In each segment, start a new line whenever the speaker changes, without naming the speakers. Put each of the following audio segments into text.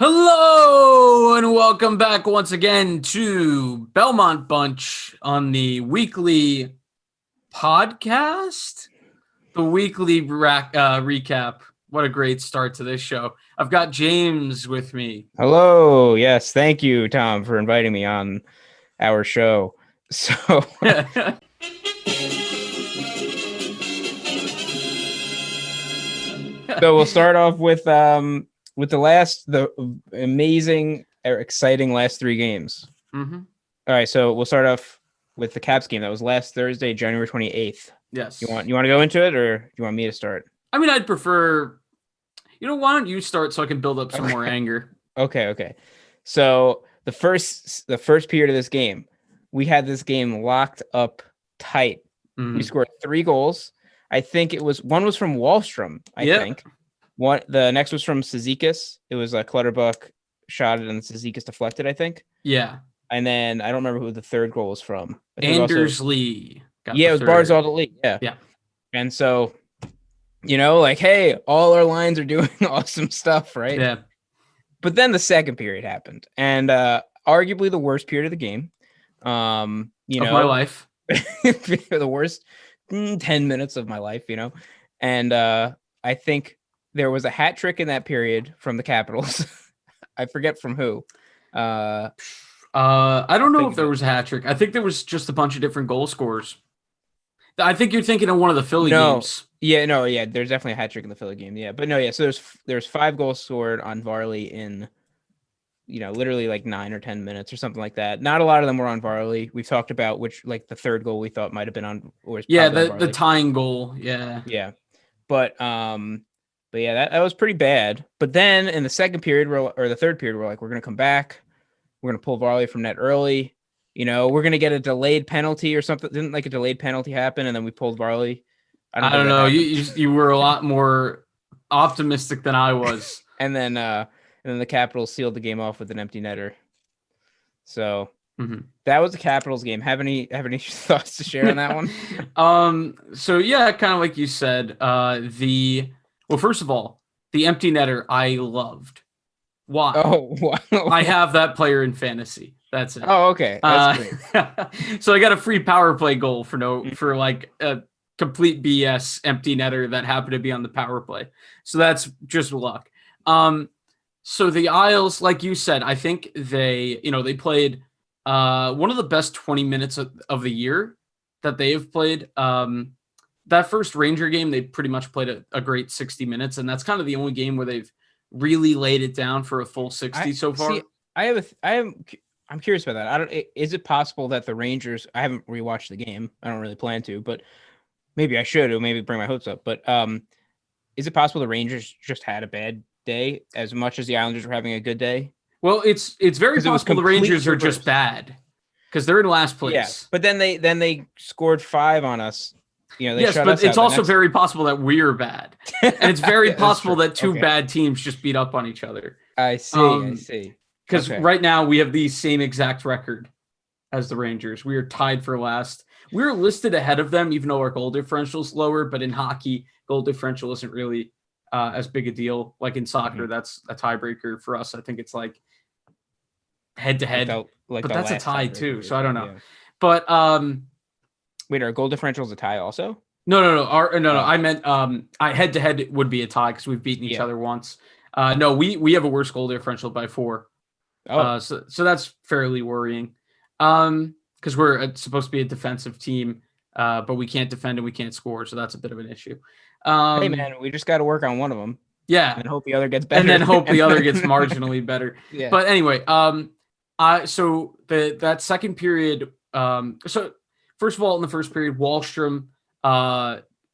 Hello and welcome back once again to Belmont Bunch on the weekly podcast, the weekly recap. What a great start to this show. I've got James with me.
Hello. Yes. Thank you, Tom, for inviting me on our show. So, we'll start off with the amazing or exciting last three games.
Mm-hmm.
All right. So we'll start off with the Caps game that was last Thursday, January 28th.
Yes.
You want to go into it, or do you want me to start?
I mean, I'd prefer. Why don't you start so I can build up some more anger?
Okay. So the first period of this game, we had this game locked up tight.
Mm-hmm.
We scored 3 goals. I think one was from Wallstrom. I think the next was from Cizikas. It was a Clutterbuck shot and Cizikas deflected, I think.
Yeah.
And then I don't remember who the third goal was from.
Anders Lee.
It was Barzal Lee. Yeah. And so, hey, all our lines are doing awesome stuff, right?
Yeah.
But then the second period happened, and arguably the worst period of the game.
Of my life.
The worst 10 minutes of my life, And I think there was a hat trick in that period from the Capitals. I forget from who.
I don't know if there was a hat trick. I think there was just a bunch of different goal scorers. I think you're thinking of one of the Philly games.
Yeah, there's definitely a hat trick in the Philly game. Yeah, but so there's 5 goals scored on Varley in, literally like 9 or 10 minutes or something like that. Not a lot of them were on Varley. We've talked about which, like the third goal we thought might have been on.
The tying goal. Yeah.
Yeah, but yeah, that was pretty bad. But then in the second period, or the third period, we're like, we're gonna come back. We're gonna pull Varley from net early. We're going to get a delayed penalty or something. Didn't like a delayed penalty happen, and then we pulled Varley?
I don't know. You were a lot more optimistic than I was.
and then the Capitals sealed the game off with an empty netter. So That was the Capitals game. Have any thoughts to share on that one?
So yeah, kind of like you said, first of all, the empty netter I loved. Why?
Oh, wow.
I have that player in fantasy. That's it.
Oh, okay. That's great.
So I got a free power play goal for like a complete BS empty netter that happened to be on the power play. So that's just luck. So the Isles, like you said, I think they played one of the best 20 minutes of the year that they have played. That first Ranger game, they pretty much played a great 60 minutes, and that's kind of the only game where they've really laid it down for a full 60 so far.
See, I'm curious about that. Is it possible that the Rangers? I haven't rewatched the game. I don't really plan to, but maybe I should, or maybe bring my hopes up. But is it possible the Rangers just had a bad day as much as the Islanders were having a good day?
Well, it's very possible the Rangers are just bad because they're in last place.
Yeah, but then they scored 5 on us.
Yes, but it's also very possible that we're bad, and it's very possible that two bad teams just beat up on each other.
I see.
Because right now we have the same exact record as the Rangers. We are tied for last. We're listed ahead of them, even though our goal differential is lower. But in hockey, goal differential isn't really as big a deal. Like in soccer, that's a tiebreaker for us. I think it's like head to head, but that's a tie too. So I don't know. Yeah. But
wait, our goal differential is a tie also?
No. I meant head to head would be a tie because we've beaten each other once. No, we have a worse goal differential by 4. So that's fairly worrying because we're supposed to be a defensive team, but we can't defend and we can't score. So that's a bit of an issue.
Hey, man, we just got to work on one of them.
Yeah.
And hope the other gets better.
And then hope the other gets marginally better.
Yeah.
But anyway, so that second period, so first of all, in the first period, Wallstrom,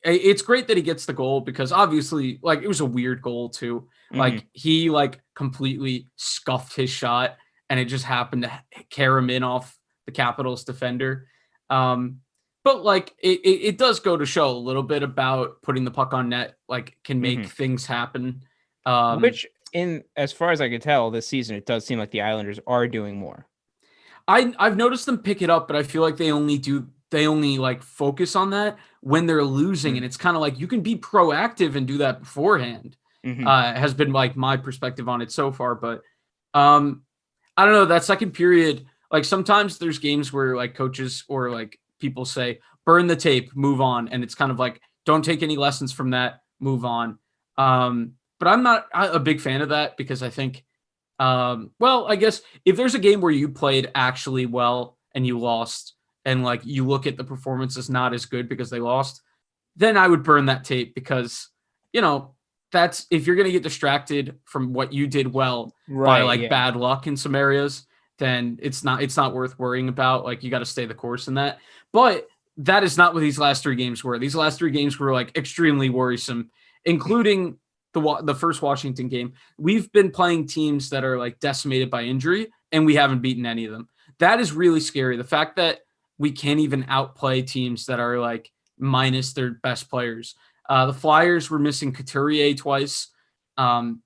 it's great that he gets the goal because obviously, like, it was a weird goal too. Like he completely scuffed his shot and it just happened to carry him in off the Capitals defender. But like it does go to show a little bit about putting the puck on net, like can make things happen.
Which as far as I could tell this season, it does seem like the Islanders are doing more.
I've noticed them pick it up, but I feel like they only like focus on that when they're losing. And it's kind of like you can be proactive and do that beforehand. Has been like my perspective on it so far, but Um, I don't know, that second period, like sometimes there's games where like coaches or like people say, burn the tape, move on. And it's kind of like, don't take any lessons from that, move on. But I'm not a big fan of that because I think, well, I guess if there's a game where you played actually well and you lost, and like you look at the performance as not as good because they lost, then I would burn that tape because, you know, that's if you're going to get distracted from what you did well by
Right.
like
Yeah.
bad luck in some areas, then it's not worth worrying about. Like you got to stay the course in that. But that is not what these last three games were. These last three games were like extremely worrisome, including the first Washington game. We've been playing teams that are like decimated by injury, and we haven't beaten any of them. That is really scary. The fact that we can't even outplay teams that are like minus their best players. The Flyers were missing Couturier twice.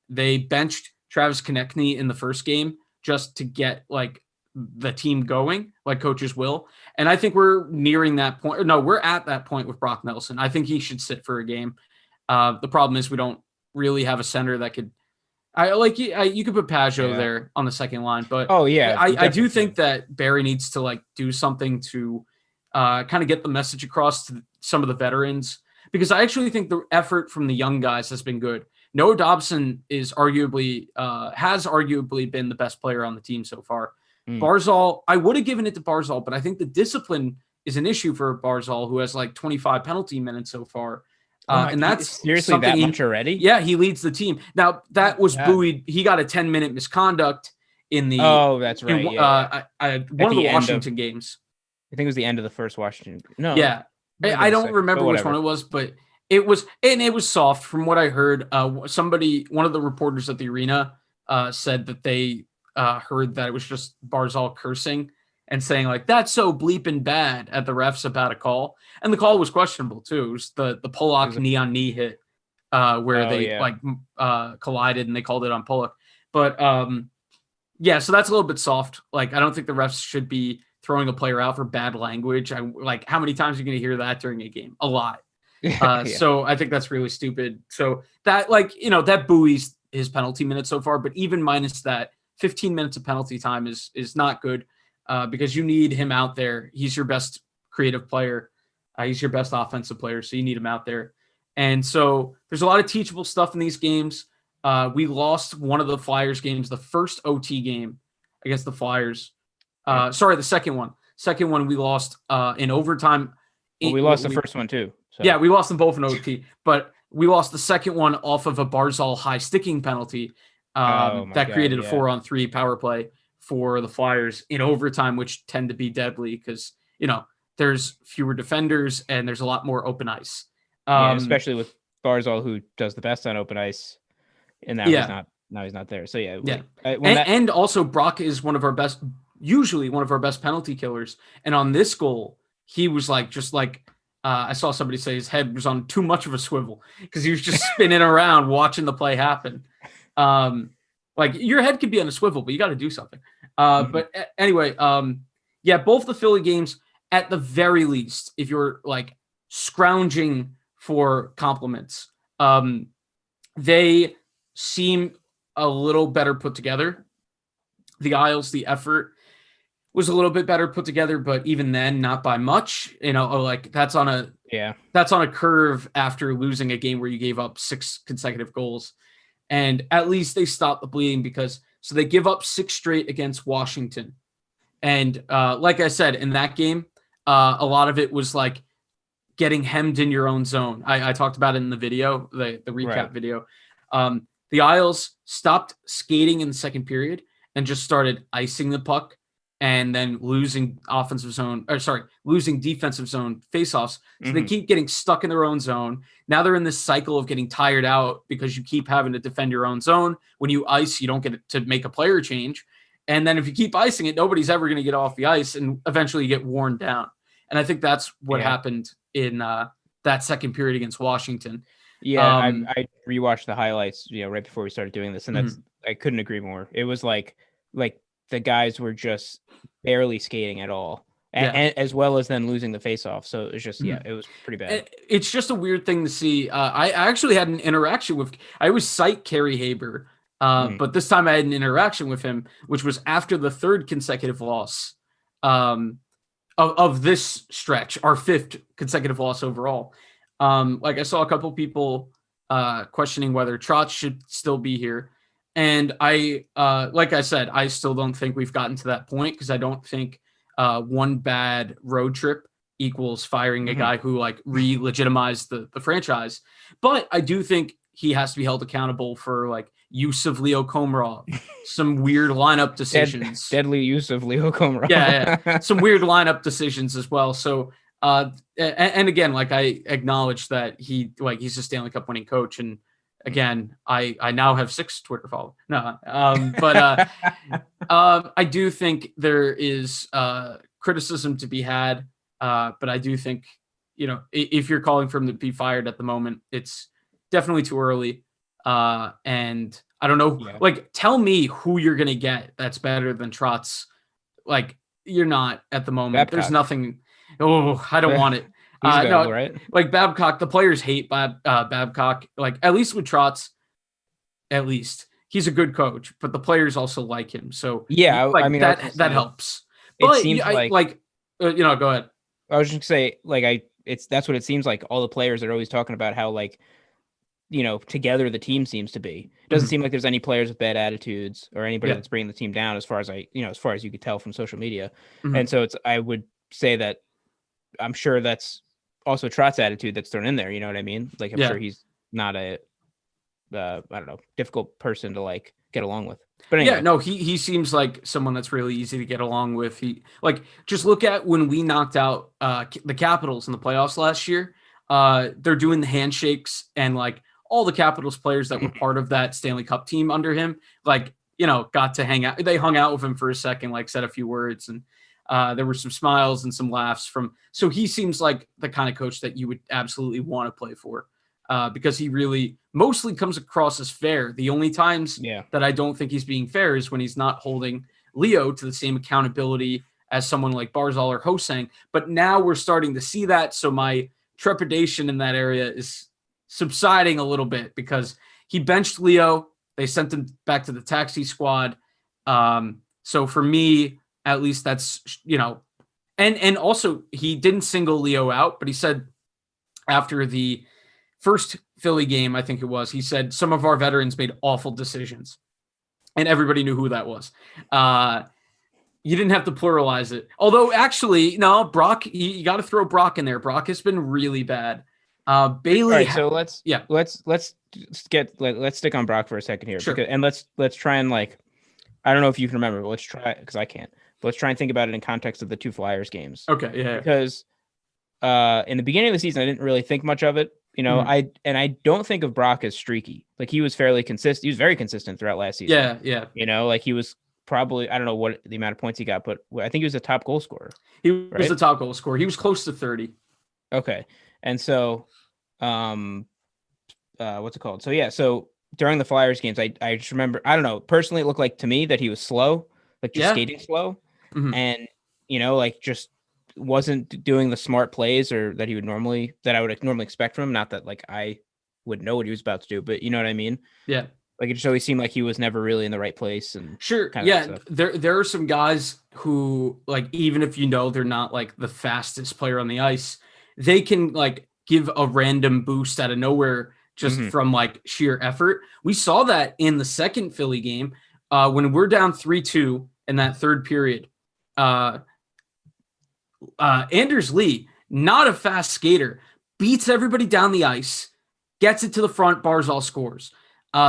They benched Travis Konechny in the first game just to get like the team going, like coaches will. And I think we're nearing that point. No, we're at that point with Brock Nelson. I think he should sit for a game. The problem is we don't really have a center that could. You could put Pajot
Yeah.
there on the second line, but
Oh yeah.
I do
Definitely
think
should.
that Barry needs to like do something to kind of get the message across to some of the veterans, because I actually think the effort from the young guys has been good. Noah Dobson is arguably has arguably been the best player on the team so far.
Mm.
Barzal, I would have given it to Barzal, but I think the discipline is an issue for Barzal, who has like 25 penalty minutes so far.
Oh my!
And that's
Seriously,
something
that much already?
yeah, he leads the team. Now
Oh
that
my
was
God.
buoyed. He got a 10-minute misconduct in the
Oh, that's
in
right. Yeah. At
one of the
the end of,
Washington games.
I think it was the end of the first Washington. No,
Yeah,
might have
I
been the
don't
second, but
remember which one
whatever.
it was, but it was soft from what I heard. One of the reporters at the arena, said that they heard that it was just Barzal cursing and saying like that's so bleeping bad at the refs about a call, and the call was questionable too. It was the
It
Pollock
was
knee on knee hit, where
oh
they
yeah.
like collided and they called it on Pollock, but yeah, so that's a little bit soft. Like, I don't think the refs should be throwing a player out for bad language. I like how many times are you going to hear that during a game? A lot.
Yeah.
So I think that's really stupid. So that like, that buoys his penalty minutes so far, but even minus that, 15 minutes of penalty time is not good, because you need him out there. He's your best creative player. He's your best offensive player, so you need him out there. And so there's a lot of teachable stuff in these games. We lost one of the Flyers games, the first OT game against the Flyers.
Right.
Sorry, the second one. Second one we lost in overtime.
Well, we lost the first one too. So.
Yeah, we lost them both in OT, but we lost the second one off of a Barzal high sticking penalty
Oh my
that
God,
created a
yeah.
4-on-3 power play for the Flyers in overtime, which tend to be deadly because there's fewer defenders and there's a lot more open ice.
Yeah, especially with Barzal, who does the best on open ice, and now he's not. Now he's not there. So yeah,
yeah.
And
Also Brock is usually one of our best penalty killers. And on this goal, he was like I saw somebody say his head was on too much of a swivel because he was just spinning around watching the play happen. Like your head could be on a swivel, but you got to do something. But anyway, yeah, both the Philly games, at the very least, if you're like scrounging for compliments, they seem a little better put together. The Isles, the effort was a little bit better put together, but even then, not by much. Like that's on a curve after losing a game where you gave up 6 consecutive goals. And at least they stopped the bleeding so they give up 6 straight against Washington. And like I said, in that game, a lot of it was like getting hemmed in your own zone. I talked about it in the video, the recap video. The Isles stopped skating in the second period and just started icing the puck and then losing defensive zone faceoffs. So they keep getting stuck in their own zone. Now they're in this cycle of getting tired out because you keep having to defend your own zone. When you ice, you don't get to make a player change. And then if you keep icing it, nobody's ever going to get off the ice, and eventually you get worn down. And I think that's what happened in that second period against Washington.
Yeah, I rewatched the highlights, right before we started doing this, and I couldn't agree more. It was like the guys were just barely skating at all, and as well as then losing the faceoff. So it was just it was pretty bad.
It's just a weird thing to see. I actually had an interaction with. I always cite Kerry Haber
Mhm.
But this time I had an interaction with him, which was after the third consecutive loss of this stretch, our fifth consecutive loss overall. Like I saw a couple people questioning whether Trotz should still be here. And like I said, I still don't think we've gotten to that point because I don't think one bad road trip equals firing a
Mhm.
guy who like re-legitimized the franchise. But I do think he has to be held accountable for like use of Leo Komarov, some weird lineup decisions.
Deadly use of Leo
Yeah,
Komarov.
some weird lineup decisions as well. So, and again, like I acknowledge that he's a Stanley Cup winning coach, and again, I now have 6 Twitter followers. No, I do think there is criticism to be had, but I do think if you're calling for him to be fired at the moment, it's definitely too early. And I don't know,
Yeah.
like tell me who you're gonna get that's better than Trotz. Like you're not at the moment. There's
Babcock.
nothing. Oh, I don't want it.
He's available,
No,
right?
like Babcock. The players hate Babcock. Like at least with Trotz, at least he's a good coach, but the players also like him. So
Yeah, I
like
mean, I was gonna
that
say
helps.
it
But
seems
I
like
like go ahead.
I was just gonna say that's what it seems like. All the players are always talking about how like together the team seems to be. It doesn't
Mhm.
seem like there's any players with bad attitudes or anybody
Yeah.
that's bringing the team down as far as as far as you could tell from social media.
Mhm.
And so I would say that I'm sure that's also Trott's attitude that's thrown in there. You know what I mean? Like I'm
Yeah.
sure he's not a I don't know, difficult person to like get along with. But
Yeah,
anyway,
no, he seems like someone that's really easy to get along with. He like just look at when we knocked out the Capitals in the playoffs last year. They're doing the handshakes and like all the Capitals players that were part of that Stanley Cup team under him, like got to hang out. They hung out with him for a second, like said a few words, and there were some smiles and some laughs from. So he seems like the kind of coach that you would absolutely want to play for, because he really mostly comes across as fair. The only times
yeah.
that I don't think he's being fair is when he's not holding Leo to the same accountability as someone like Barzal or Hosang. But now we're starting to see that. So my trepidation in that area is subsiding a little bit because he benched Leo. They sent him back to the taxi squad. So for me, at least that's, and also he didn't single Leo out, but he said after the first Philly game, I think it was, he said some of our veterans made awful decisions, and everybody knew who that was. You didn't have to pluralize it. Although, actually, no, Brock, you got to throw Brock in there. Brock has been really bad. Bailey.
All right, so let's
yeah,
let's stick on Brock for a second here,
sure.
because and let's try and like I don't know if you can remember, but let's try because I can't. But let's try and think about it in context of the 2 Flyers games.
Okay, yeah.
Because in the beginning of the season, I didn't really think much of it.
Mhm.
I don't think of Brock as streaky. Like he was fairly consistent. He was very consistent throughout last season.
Yeah.
Like he was probably I don't know what the amount of points he got, but I think he was a top goal scorer.
He was
right?
the top goal scorer. He was close to 30.
Okay, and so, what's it called? So yeah, so during the Flyers games, I just remember I don't know personally, it looked like to me that he was slow, like just skating slow, and like just wasn't doing the smart plays or that I would normally expect from him. Not that like I would know what he was about to do, but you know what I mean?
Yeah.
Like it just always seemed like he was never really in the right place and
sure.
kind of
Yeah.
stuff.
There are some guys who like, even if they're not like the fastest player on the ice, they can like give a random boost out of nowhere just from like sheer effort. We saw that in the second Philly game when we're down 3-2 in that third period. Anders Lee, not a fast skater, beats everybody down the ice, gets it to the front, Barzal scores.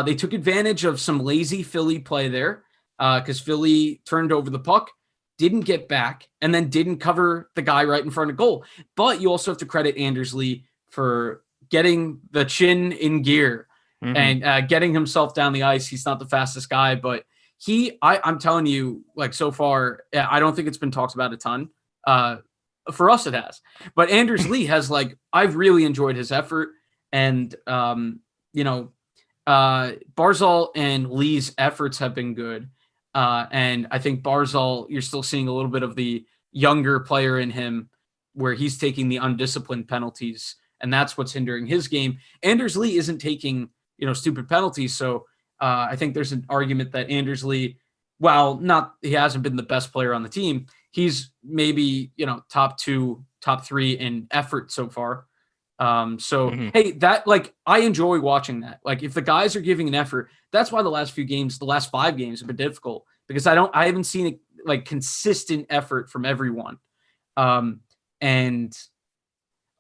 They took advantage of some lazy Philly play there because Philly turned over the puck, didn't get back, and then didn't cover the guy right in front of goal. But you also have to credit Anders Lee for getting the chin in gear and getting himself down the ice. He's not the fastest guy, but I'm telling you, like so far, I don't think it's been talked about a ton. For us, it has. But Anders Lee has like, I've really enjoyed his effort. And, Barzal and Lee's efforts have been good. And I think Barzal, you're still seeing a little bit of the younger player in him where he's taking the undisciplined penalties. And that's what's hindering his game. Anders Lee isn't taking, stupid penalties. So I think there's an argument that Anders Lee, while he hasn't been the best player on the team, he's maybe, top 2, top 3 in effort so far. Hey, that I enjoy watching that. Like if the guys are giving an effort, that's why the last 5 games have been difficult because I haven't seen consistent effort from everyone. And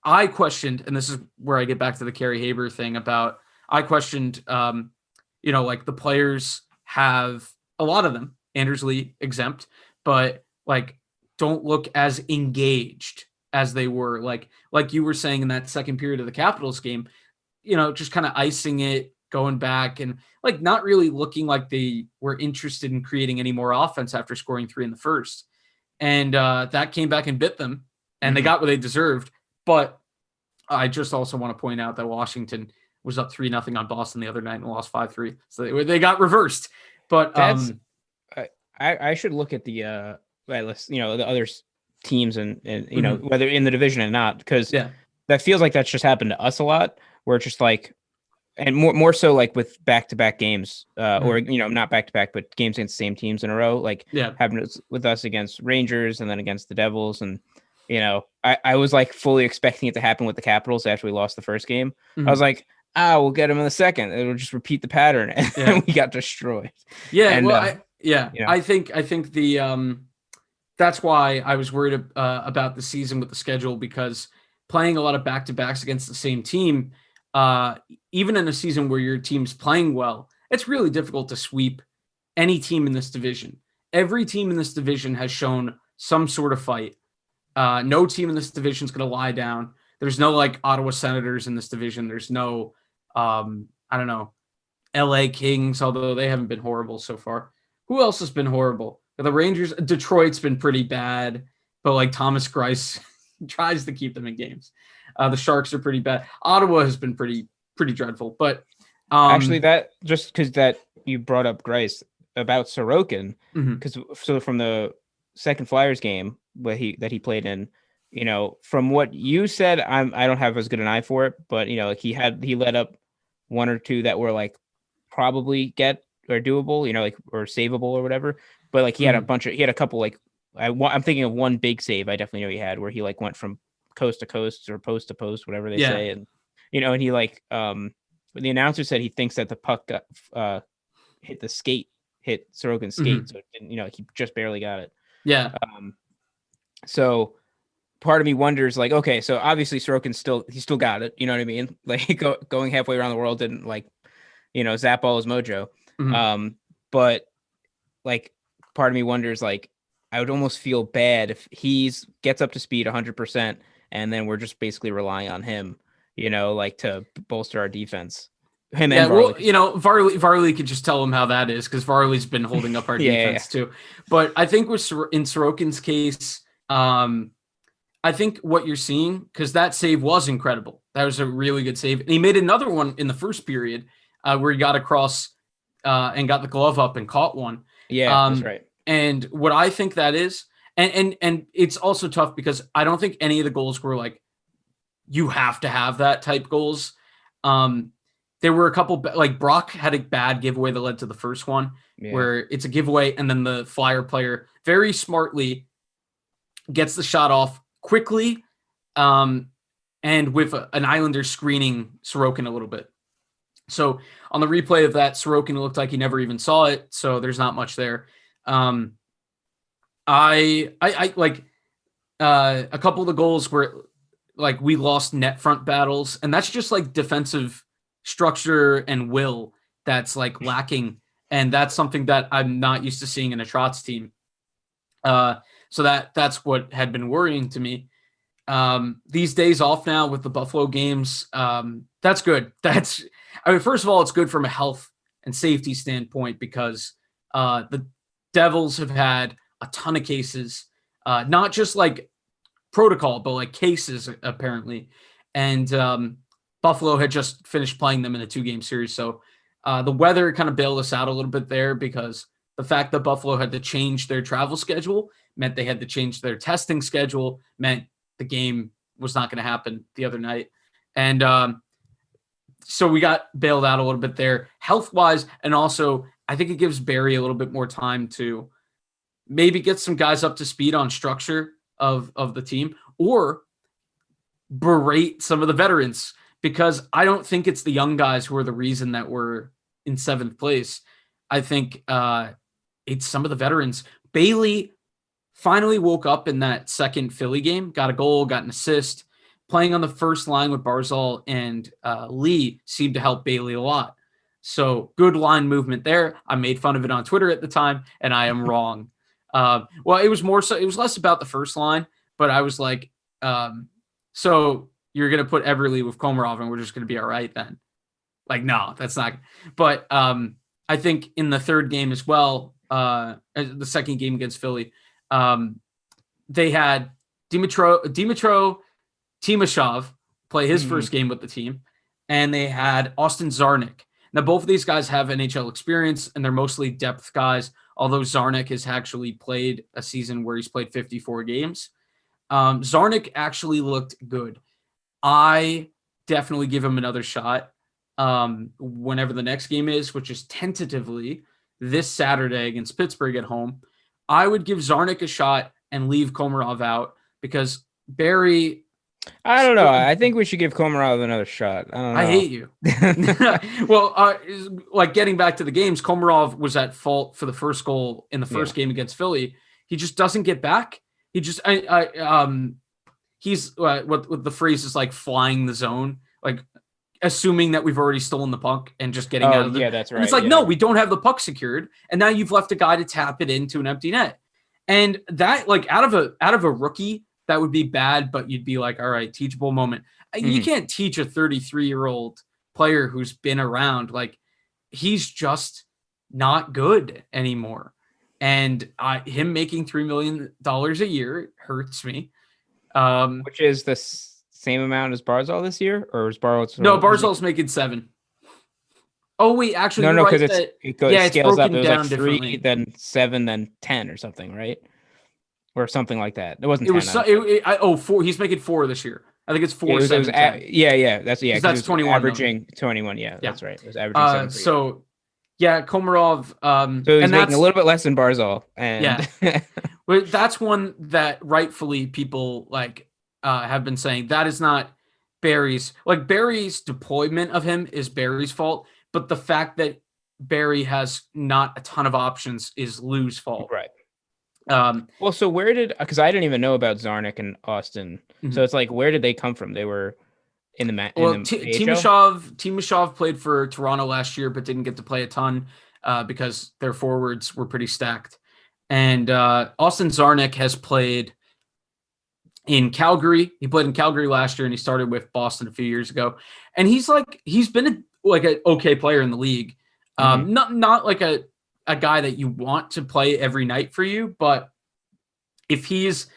I questioned, and this is where I get back to the Kerry Haber thing I questioned, the players have a lot of them, Anders Lee exempt, but don't look as engaged as they were. Like you were saying in that second period of the Capitals game, just kind of icing it, going back and not really looking like they were interested in creating any more offense after scoring 3 in the first. And that came back and bit them, and they got what they deserved. But I just also want to point out that Washington was up 3-0 on Boston the other night and lost 5-3. So they got reversed. But
I should look at the the other teams and whether in the division or not, because that feels like that's just happened to us a lot, where it's just and more so with back-to-back games, or not back-to-back, but games against the same teams in a row, happened with us against Rangers and then against the Devils. And I was fully expecting it to happen with the Capitals after we lost the first game. I was like, we'll get them in the second. It'll just repeat the pattern, and we got destroyed.
Yeah, and, I think the that's why I was worried about the season with the schedule, because playing a lot of back-to-backs against the same team, even in a season where your team's playing well, it's really difficult to sweep any team in this division. Every team in this division has shown some sort of fight. No team in this division is going to lie down. There's no Ottawa Senators in this division. There's no, LA Kings, although they haven't been horrible so far. Who else has been horrible? The Rangers. Detroit's been pretty bad, but Thomas Greiss tries to keep them in games. The Sharks are pretty bad. Ottawa has been pretty dreadful. But
actually, that just because that you brought up Greiss about Sorokin, because so from the second Flyers game that he played in, from what you said, I don't have as good an eye for it, but he let up 1 or 2 that were probably get or doable, or savable or whatever. But he had a couple I'm thinking of one big save I definitely know he had, where he went from coast to coast or post to post, whatever they say, and and he the announcer said he thinks that the puck got hit Sorokin's skate, so it didn't, he just barely got it.
Yeah.
So part of me wonders, okay, so obviously Sorokin still got it, you know what I mean? Going halfway around the world didn't zap all his mojo. But part of me wonders, I would almost feel bad if he gets up to speed 100% and then we're just basically relying on him, to bolster our defense. And
Varley could just tell him how that is, because Varley's been holding up our defense too. But I think in Sorokin's case, I think what you're seeing, because that save was incredible. That was a really good save. And he made another one in the first period where he got across and got the glove up and caught one.
Yeah, that's right.
And what I think that is, and it's also tough because I don't think any of the goals were you have to have that type goals. There were a couple, Brock had a bad giveaway that led to the first one, where it's a giveaway, and then the Flyer player very smartly gets the shot off quickly, and with an Islander screening Sorokin a little bit. So on the replay of that, Sorokin looked like he never even saw it, so there's not much there. I a couple of the goals where we lost net front battles, and that's just defensive structure and will that's lacking, and that's something that I'm not used to seeing in a Trotz team. So that's what had been worrying to me. These days off now with the Buffalo games, that's good. First of all, it's good from a health and safety standpoint, because the Devils have had a ton of cases, not just protocol, but cases apparently. And Buffalo had just finished playing them in a 2-game series. So the weather kind of bailed us out a little bit there, because the fact that Buffalo had to change their travel schedule meant they had to change their testing schedule, meant the game was not going to happen the other night. And So we got bailed out a little bit there health wise. And also I think it gives Barry a little bit more time to maybe get some guys up to speed on structure of the team, or berate some of the veterans, because I don't think it's the young guys who are the reason that we're in 7th place. I think it's some of the veterans. Bailey finally woke up in that second Philly game, got a goal, got an assist. Playing on the first line with Barzal and Lee seemed to help Bailey a lot. So good line movement there. I made fun of it on Twitter at the time, and I am wrong. Well, it was more so, it was less about the first line, but I was like, so you're going to put Everly with Komarov and we're just going to be all right then. Like, no, that's not. But I think in the third game as well, the second game against Philly, they had Dimitro Timashov play his first game with the team, and they had Austin Zarnik. Now, both of these guys have NHL experience, and they're mostly depth guys, although Zarnik has actually played a season where he's played 54 games. Zarnik actually looked good. I definitely give him another shot whenever the next game is, which is tentatively this Saturday against Pittsburgh at home. I would give Zarnik a shot and leave Komarov out, because Barry...
I don't know. I think we should give Komarov another shot. I don't know.
I hate you. Well, like getting back to the games, Komarov was at fault for the first goal in the first game against Philly. He just doesn't get back. He just, he's what the phrase is, like flying the zone, like assuming that we've already stolen the puck and just getting out of the.
Yeah, that's right.
And it's like, no, we don't have the puck secured, and now you've left a guy to tap it into an empty net, and that, like, out of a rookie, that would be bad, but you'd be like, all right, teachable moment. You can't teach a 33-year-old player who's been around. Like, he's just not good anymore. And him making $3 million a year hurts me.
Which is the same amount as Barzal this year? Or is Barzal...
No, Barzal's making 7. Oh, wait, actually,
no, because
right,
it scales up. It was
down
like 3, then 7, then 10 or something, right? Or something like that. It wasn't.
It 10, was 4. He's making 4 this year. I think it's 4.
That's
That's 21.
Averaging 21. Yeah, that's right. It was averaging 7.
So yeah, Komarov.
So he's making a little bit less than Barzal, and
well, that's one that rightfully people have been saying that is not Barry's. Like, Barry's deployment of him is Barry's fault, but the fact that Barry has not a ton of options is Lou's fault.
Right. Well, so because I didn't even know about Zarnik and Austin. So it's like, where did they come from? They were in the
Timashov played for Toronto last year, but didn't get to play a ton because their forwards were pretty stacked. And Austin Zarnik has played in Calgary. He played in Calgary last year, and he started with Boston a few years ago. And he's been an okay player in the league. Not like a guy that you want to play every night for you, but if he's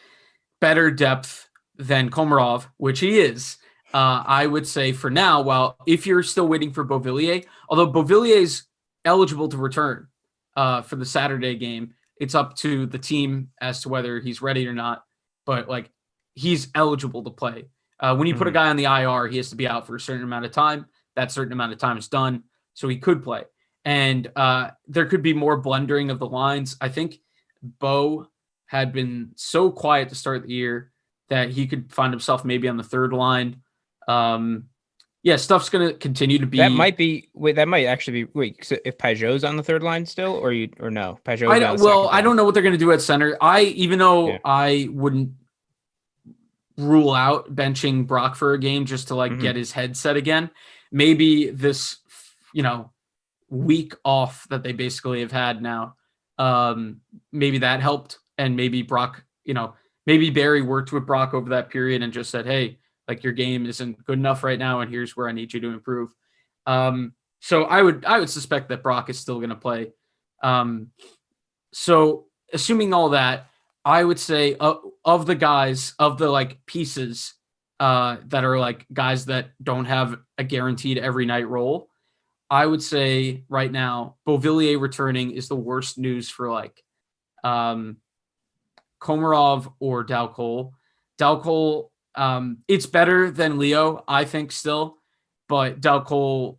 better depth than Komarov, which he is, I would say for now, well, if you're still waiting for Beauvillier, although Beauvillier's eligible to return for the Saturday game, it's up to the team as to whether he's ready or not, but like, he's eligible to play. When you put a guy on the IR, he has to be out for a certain amount of time. That certain amount of time is done, so he could play. And there could be more blendering of the lines. I think Bo had been so quiet to start the year that he could find himself maybe on the third line. Stuff's going to continue to be.
That might actually be. So if Pajot's on the third line still, or no? Pajot.
I don't know what they're going to do at center. I wouldn't rule out benching Brock for a game just to get his head set again. Maybe this, week off that they basically have had now, maybe that helped, and maybe Brock, maybe Barry worked with Brock over that period and just said, hey, like, your game isn't good enough right now, and here's where I need you to improve. So I would suspect that Brock is still going to play. So assuming all that, I would say of the guys, of the pieces that are guys that don't have a guaranteed every night role, I would say right now, Beauvillier returning is the worst news for Komarov or Dowcole. Dowcole, it's better than Leo, I think, still. but Dal Cole,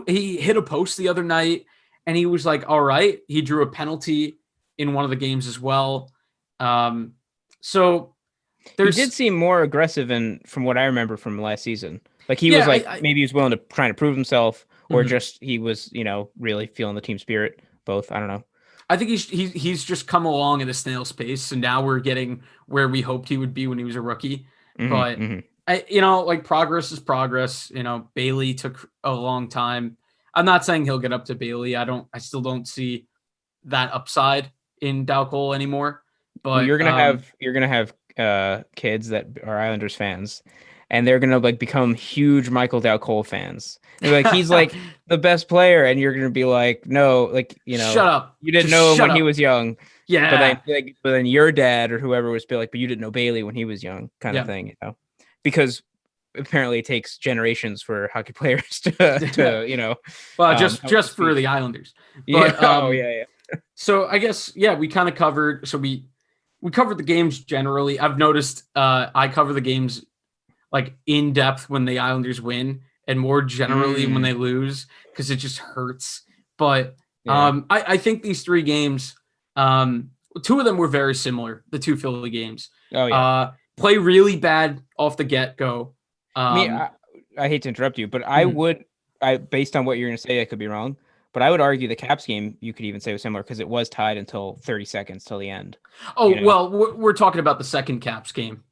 he hit a post the other night, and he was like, all right. He drew a penalty in one of the games as well. So
he did seem more aggressive, and from what I remember from last season, like he was
Yeah,
like maybe he was willing to try to prove himself, or
Mhm.
just he was really feeling the team spirit. Both, I don't know.
I think he's just come along at a snail's pace, so now we're getting where we hoped he would be when he was a rookie. But like progress is progress. Bailey took a long time. I'm not saying he'll get up to Bailey. I still don't see that upside in Dal Cole anymore. But
Well, you're gonna have kids that are Islanders fans, and they're gonna like become huge Michael Dal Cole fans. And like he's like the best player, and you're gonna be like, no, like
shut up.
You didn't
Just
know him
shut
when he
up.
was young.
Yeah.
But then your dad or whoever was be like, but you didn't know Bailey when he was young, kind of thing, because apparently it takes generations for hockey players to
well, just for the Islanders. But
yeah.
So I guess we kind of covered. So we covered the games generally. I've noticed I cover the games like in depth when the Islanders win, and more generally when they lose, because it just hurts. But I think these three games, two of them were very similar. The two Philly games.
Oh yeah.
Play really bad off the get go.
I hate to interrupt you, but I based on what you're going to say, I could be wrong, but I would argue the Caps game you could even say was similar because it was tied until 30 seconds till the end.
Oh, well, we're talking about the second Caps game.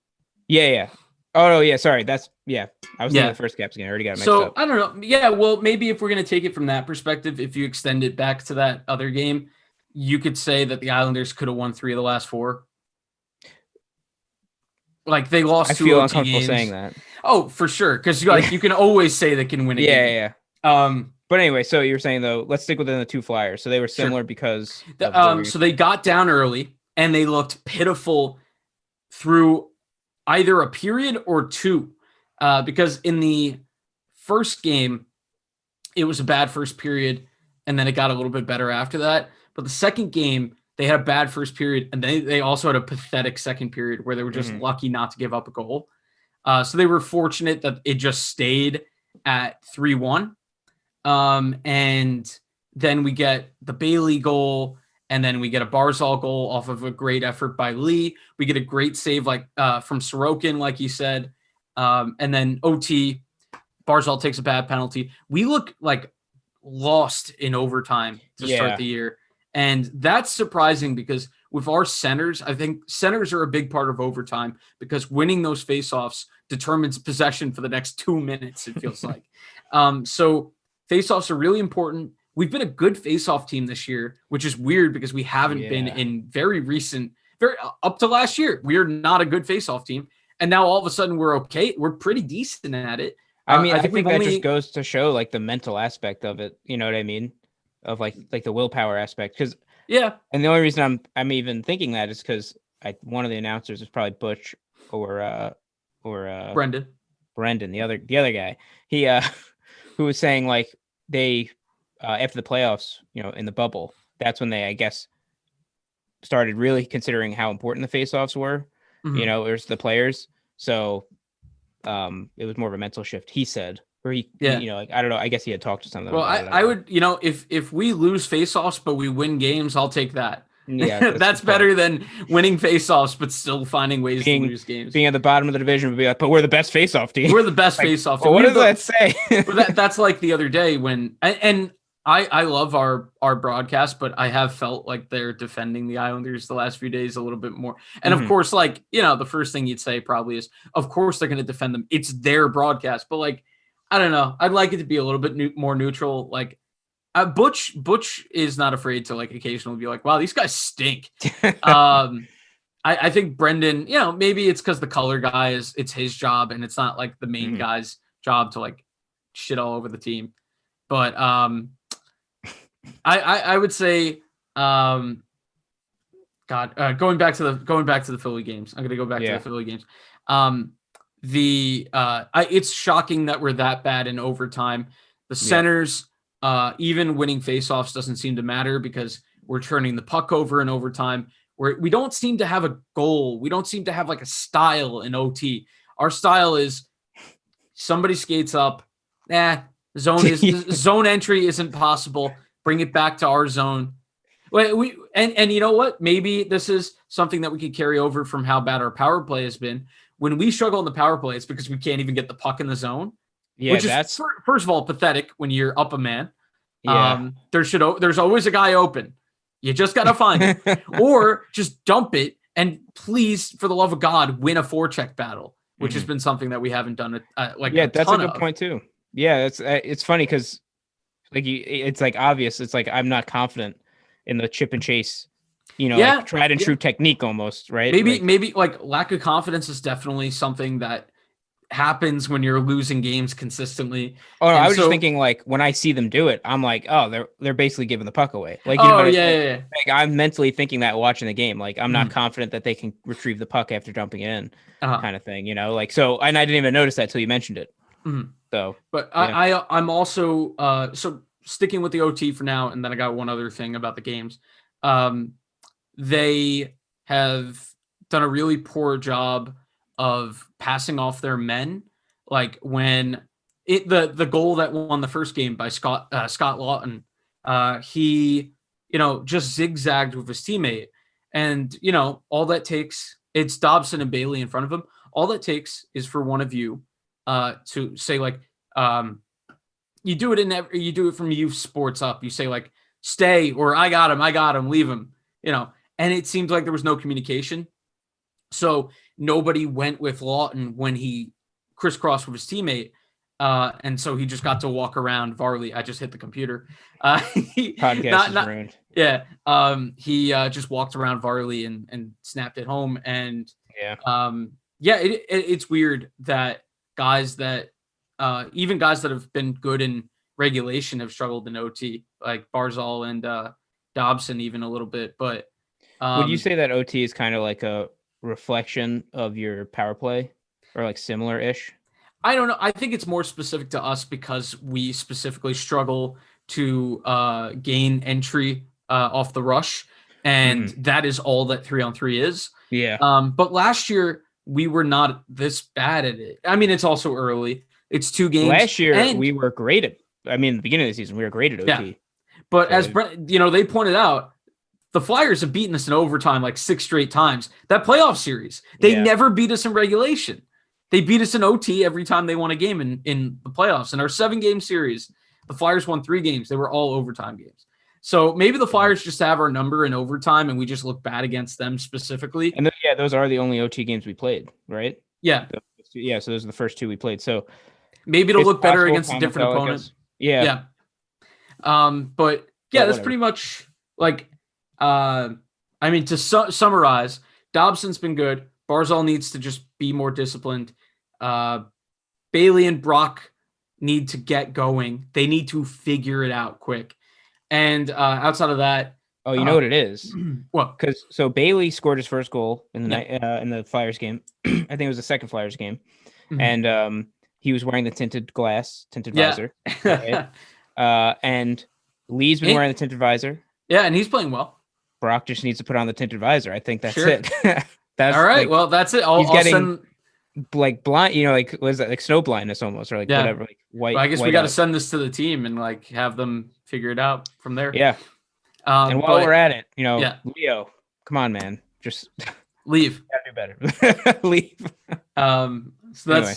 Yeah. Oh no, yeah. Sorry, I was thinking the first Caps game. I already got it mixed up.
I don't know. Yeah, well, maybe if we're going to take it from that perspective, if you extend it back to that other game, you could say that the Islanders could have won 3 of the last 4. Like they lost 2
feel
OT
uncomfortable
games.
Saying that.
Oh, for sure, because you can always say they can win a game.
Yeah. But anyway, so you're saying though, let's stick within the two Flyers. So they were similar because
so they got down early and they looked pitiful through either a period or 2. Because in the first game, it was a bad first period, and then it got a little bit better after that. But the second game, they had a bad first period, and they also had a pathetic second period where they were just lucky not to give up a goal. So they were fortunate that it just stayed at 3-1. And then we get the Bailey goal, and then we get a Barzal goal off of a great effort by Lee. We get a great save from Sorokin, like you said. And then OT, Barzal takes a bad penalty. We look like lost in overtime to start the year. And that's surprising because with our centers, I think centers are a big part of overtime because winning those faceoffs determines possession for the next 2 minutes, it feels like. So faceoffs are really important. We've been a good faceoff team this year, which is weird because we haven't been in very up to last year. We are not a good faceoff team. And now all of a sudden we're okay. We're pretty decent at it.
I mean, I think that just goes to show like the mental aspect of it. You know what I mean? Of like the willpower aspect. Because and the only reason I'm even thinking that is because one of the announcers is probably Butch or
Brendan,
the other guy. He who was saying like they after the playoffs, in the bubble, that's when they I guess started really considering how important the faceoffs were. It was the players. So it was more of a mental shift, he said. Or I don't know. I guess he had talked to some of them.
Well, I would, if we lose faceoffs but we win games, I'll take that. Yeah, that's better than winning faceoffs but still finding ways to lose games.
Being at the bottom of the division would be like, but we're the best faceoff team.
We're the best faceoff team.
What does that say?
But that's like the other day when I love our broadcast, but I have felt like they're defending the Islanders the last few days a little bit more. And of course, the first thing you'd say probably is, of course they're going to defend them. It's their broadcast. But I don't know. I'd like it to be a little bit more neutral. Butch is not afraid to occasionally be like, wow, these guys stink. I think Brendan, maybe it's because the color guy it's his job and it's not the main guy's job to shit all over the team. But I would say, going back to the Philly games. I'm going to go back to the Philly games. It's shocking that we're that bad in overtime. The centers, even winning faceoffs doesn't seem to matter because we're turning the puck over in overtime. We don't seem to have a goal. We don't seem to have a style in OT. Our style is somebody skates up. Zone entry isn't possible. Bring it back to our zone. And you know what? Maybe this is something that we could carry over from how bad our power play has been. When we struggle in the power play, it's because we can't even get the puck in the zone.
Yeah,
which is first of all pathetic when you're up a man.
Yeah.
There's always a guy open. You just gotta find it, or just dump it. And please, for the love of God, win a forecheck battle, which has been something that we haven't done.
That's a good point too. Yeah, it's funny because it's like obvious. It's like I'm not confident in the chip and chase, like tried and true technique almost, right?
Maybe like lack of confidence is definitely something that happens when you're losing games consistently.
Oh, no, I was just thinking like when I see them do it, I'm like, oh, they're basically giving the puck away. Like,
yeah.
Like I'm mentally thinking that watching the game, like I'm not confident that they can retrieve the puck after dumping it in, kind of thing, like so. And I didn't even notice that till you mentioned it. So,
but yeah. I'm also so sticking with the OT for now, and then I got one other thing about the games. They have done a really poor job of passing off their men. Like when the goal that won the first game by Scott Lawton, he just zigzagged with his teammate, and all that takes, it's Dobson and Bailey in front of him. All that takes is for one of you to say like, you do it from youth sports up. You say like, stay, or I got him, leave him, and it seems like there was no communication. So nobody went with Lawton when he crisscrossed with his teammate. And so he just got to walk around Varley. I just hit the computer.
Podcast is ruined.
Yeah. He just walked around Varley and snapped it home. And it's weird that guys that even guys that have been good in regulation have struggled in OT, like Barzal and Dobson even a little bit. But
would you say that OT is kind of like a reflection of your power play, or like similar-ish?
I don't know. I think it's more specific to us because we specifically struggle to gain entry off the rush, and that is all that 3-on-3 is.
Yeah.
But last year we were not this bad at it. I mean, it's also early. It's 2 games.
Last year we were great at. I mean, the beginning of the season we were great at OT.
Yeah. But as they pointed out, the Flyers have beaten us in overtime like 6 straight times. That playoff series, they never beat us in regulation. They beat us in OT every time they won a game in the playoffs. In our 7-game series, the Flyers won 3 games. They were all overtime games. So maybe the Flyers just have our number in overtime, and we just look bad against them specifically.
And those are the only OT games we played, right?
Yeah.
So those are the first 2 we played. So
maybe it'll look better against a different opponent.
Yeah.
But that's pretty much like. I mean, to summarize, Dobson's been good. Barzal needs to just be more disciplined. Bailey and Brock need to get going. They need to figure it out quick. And outside of that,
you know what it is?
What?
Because Bailey scored his first goal in the night in the Flyers game. I think it was the second Flyers game, and he was wearing the tinted visor. Right? And Lee's been wearing the tinted visor.
Yeah, and he's playing well.
Brock just needs to put on the tinted visor. I think that's it. That's
all right. Well, that's it. I'll
getting like blind, like what is that? Like snow blindness almost, or like whatever. Like white.
Well, I guess we got to send this to the team and like have them figure it out from there.
Yeah. And while we're at it, Leo, come on, man, just
leave.
Do better. Leave.
So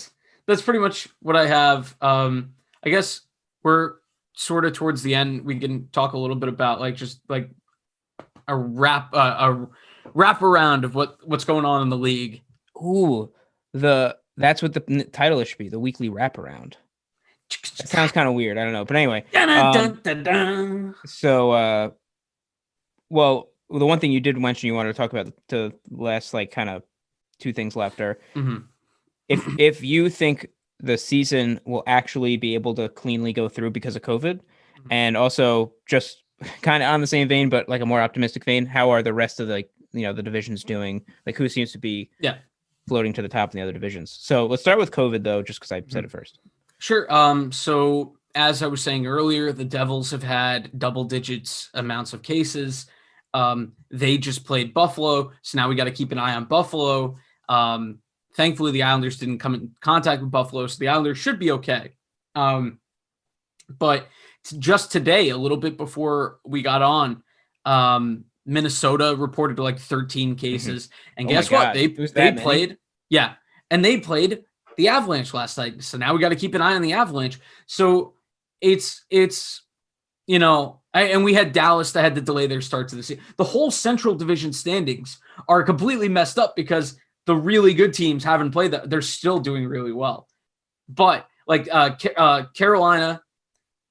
that's pretty much what I have. I guess we're sort of towards the end. We can talk a little bit about like just like a wrap around of what's going on in the league.
Ooh, that's what the title should be, the weekly wraparound. That sounds kind of weird. I don't know, but anyway. So, well, the one thing you did mention you wanted to talk about the last like kind of 2 things left are if you think the season will actually be able to cleanly go through because of COVID, and also just kind of on the same vein, but like a more optimistic vein, how are the rest of the divisions doing? Like who seems to be floating to the top in the other divisions? So let's start with COVID though, just because I said it first.
Sure. So as I was saying earlier, the Devils have had double digits amounts of cases. They just played Buffalo, so now we got to keep an eye on Buffalo. Thankfully, the Islanders didn't come in contact with Buffalo, so the Islanders should be okay. But just today, a little bit before we got on, Minnesota reported like 13 cases, and
Oh my
guess what?
God. It was that many?
Played, yeah, and they played the Avalanche last night. So now we got to keep an eye on the Avalanche. So it's and we had Dallas that had to delay their start to the season. The whole Central Division standings are completely messed up because the really good teams haven't played that. They're still doing really well, but like Carolina,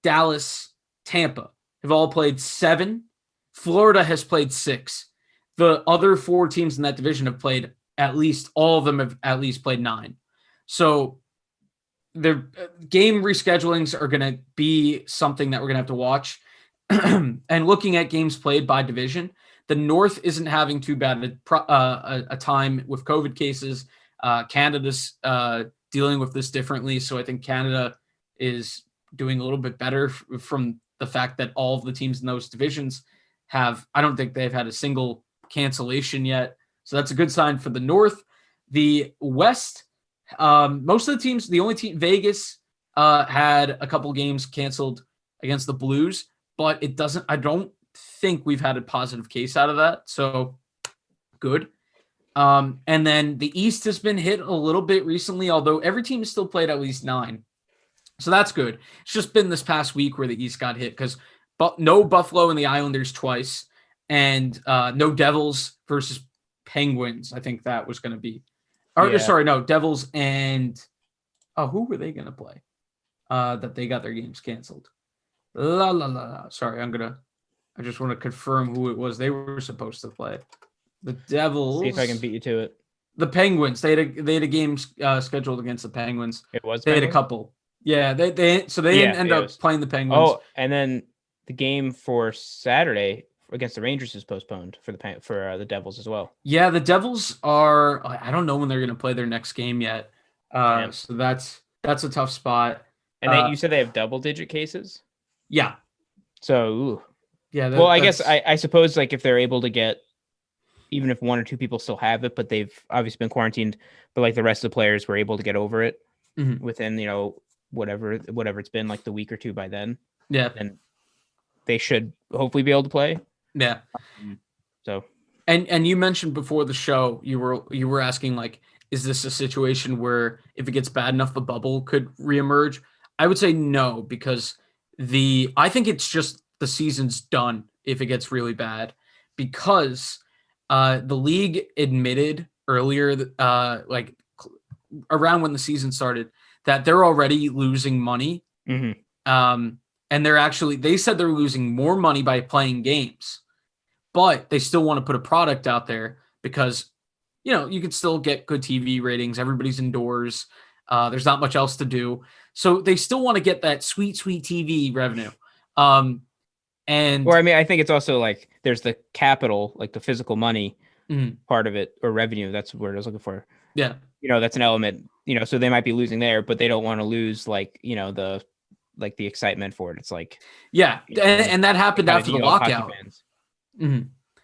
Dallas, Tampa have all played 7. Florida has played 6. The other 4 teams in that division have played all of them have at least played 9. So their game reschedulings are going to be something that we're going to have to watch. And looking at games played by division, the North isn't having too bad a time with COVID cases. Canada's dealing with this differently. So I think Canada is doing a little bit better from the fact that all of the teams in those divisions I don't think they've had a single cancellation yet. So that's a good sign for the North. The West, most of the teams, the only team, Vegas, had a couple games canceled against the Blues, but I don't think we've had a positive case out of that. So good. And then the East has been hit a little bit recently, although every team has still played at least 9. So that's good. It's just been this past week where the East got hit because no Buffalo and the Islanders twice, and no Devils versus Penguins. I think that was going to be. Sorry, no, Devils and who were they going to play? That they got their games canceled. Sorry, I just want to confirm who it was they were supposed to play. The Devils.
See if I can beat you to it.
The Penguins. They had a game scheduled against the Penguins.
It was.
They had a couple. Yeah, they didn't end up playing the Penguins.
Oh, and then the game for Saturday against the Rangers is postponed for the Devils as well.
Yeah, the Devils are. I don't know when they're going to play their next game yet. So that's a tough spot.
And you said they have double-digit cases.
Yeah.
So, ooh.
Yeah.
Well, I guess I suppose like if they're able to get, even if 1 or 2 people still have it, but they've obviously been quarantined, but like the rest of the players were able to get over it within whatever it's been, like the week or 2 by then.
Yeah.
And they should hopefully be able to play.
Yeah.
So.
And you mentioned before the show, you were asking like, is this a situation where if it gets bad enough, the bubble could reemerge? I would say no, because I think it's just the season's done if it gets really bad, because the league admitted earlier, like around when the season started, that they're already losing money. And they said they're losing more money by playing games, but they still want to put a product out there because, you can still get good TV ratings. Everybody's indoors. There's not much else to do. So they still want to get that sweet, sweet TV revenue. I
think it's also like there's the capital, like the physical money part of it, or revenue. That's the word I was looking for.
Yeah.
That's an element, so they might be losing there, but they don't want to lose like, the excitement for it. It's like,
yeah. And that happened after the lockout.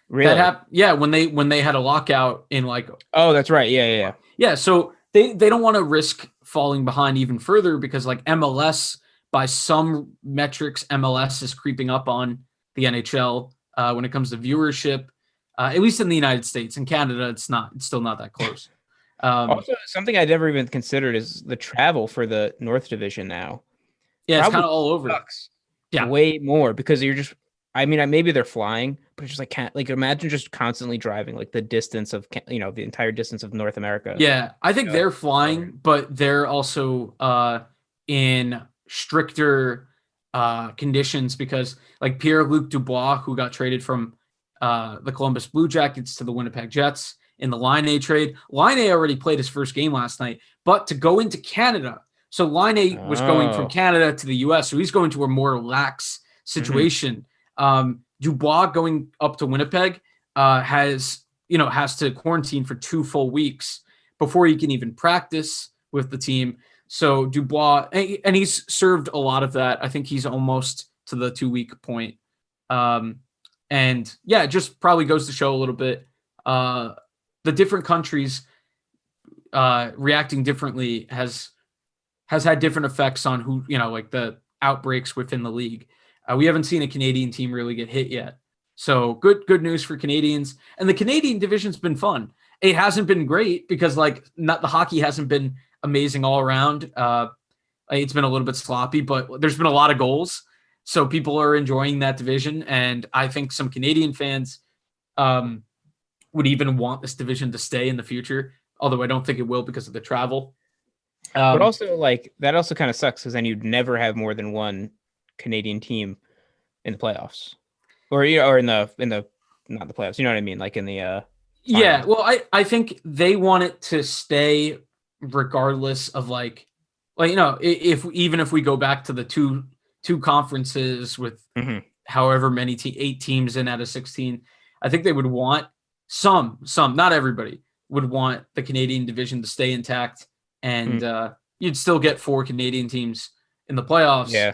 Really?
When they had a lockout in like,
oh, that's right. Yeah.
Yeah. So they don't want to risk falling behind even further because like MLS, by some metrics, MLS is creeping up on the NHL when it comes to viewership, at least in the United States. In Canada, it's still not that close.
Also, something I never even considered is the travel for the North Division now.
Yeah, it's kind of all over.
Yeah, way more because you're just. I mean, maybe they're flying, but it's just like can't like imagine just constantly driving like the distance of the entire distance of North America.
Yeah, I think they're flying, but they're also in stricter conditions because like Pierre-Luc Dubois, who got traded from the Columbus Blue Jackets to the Winnipeg Jets in the Line trade. Line already played his first game last night, but to go into Canada. So Line was going from Canada to the US, so he's going to a more lax situation. Dubois going up to Winnipeg has to quarantine for 2 full weeks before he can even practice with the team. So Dubois, and he's served a lot of that. I think he's almost to the 2-week point. And yeah, it just probably goes to show a little bit the different countries. reacting differently has had different effects on who, like the outbreaks within the league. We haven't seen a Canadian team really get hit yet. So good news for Canadians. And the Canadian division's been fun. It hasn't been great because not the hockey hasn't been amazing all around. It's been a little bit sloppy, but there's been a lot of goals. So people are enjoying that division. And I think some Canadian fans would even want this division to stay in the future, although I don't think it will because of the travel.
But also, that also kind of sucks because then you'd never have more than one Canadian team in the playoffs, or in the not the playoffs. You know what I mean? Like in the
yeah. Well, I think they want it to stay regardless of if we go back to the two conferences with however many 8 teams in out of 16, I think they would want some, not everybody would want the Canadian division to stay intact. And you'd still get 4 Canadian teams in the playoffs.
Yeah.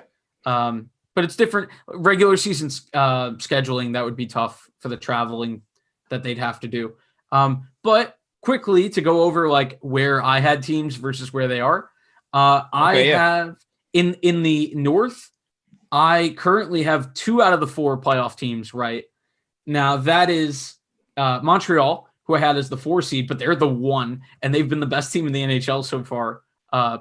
But it's different. Regular season scheduling, that would be tough for the traveling that they'd have to do. But quickly to go over where I had teams versus where they are. Have in the North, I currently have 2 out of the 4 playoff teams right now. That is Montreal, who I had as the 4 seed, but they're the 1, and they've been the best team in the NHL so far,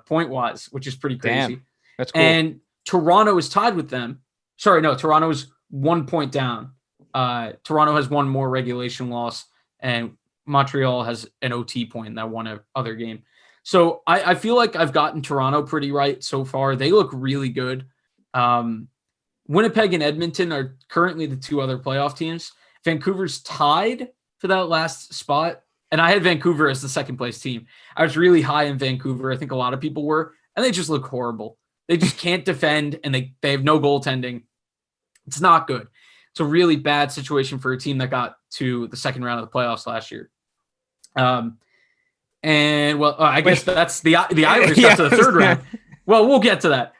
point-wise, which is pretty crazy.
Damn. That's cool.
And Toronto is tied with them. Sorry, no, Toronto is 1 point down. Toronto has 1 more regulation loss, and Montreal has an OT point in that one other game. So I feel like I've gotten Toronto pretty right so far. They look really good. Winnipeg and Edmonton are currently the 2 other playoff teams. Vancouver's tied for that last spot. And I had Vancouver as the second place team. I was really high in Vancouver. I think a lot of people were, and they just look horrible. They just can't defend, and they have no goaltending. It's not good. It's a really bad situation for a team that got to the second round of the playoffs last year. I guess that's the Irish got to the third round. Well, we'll get to that.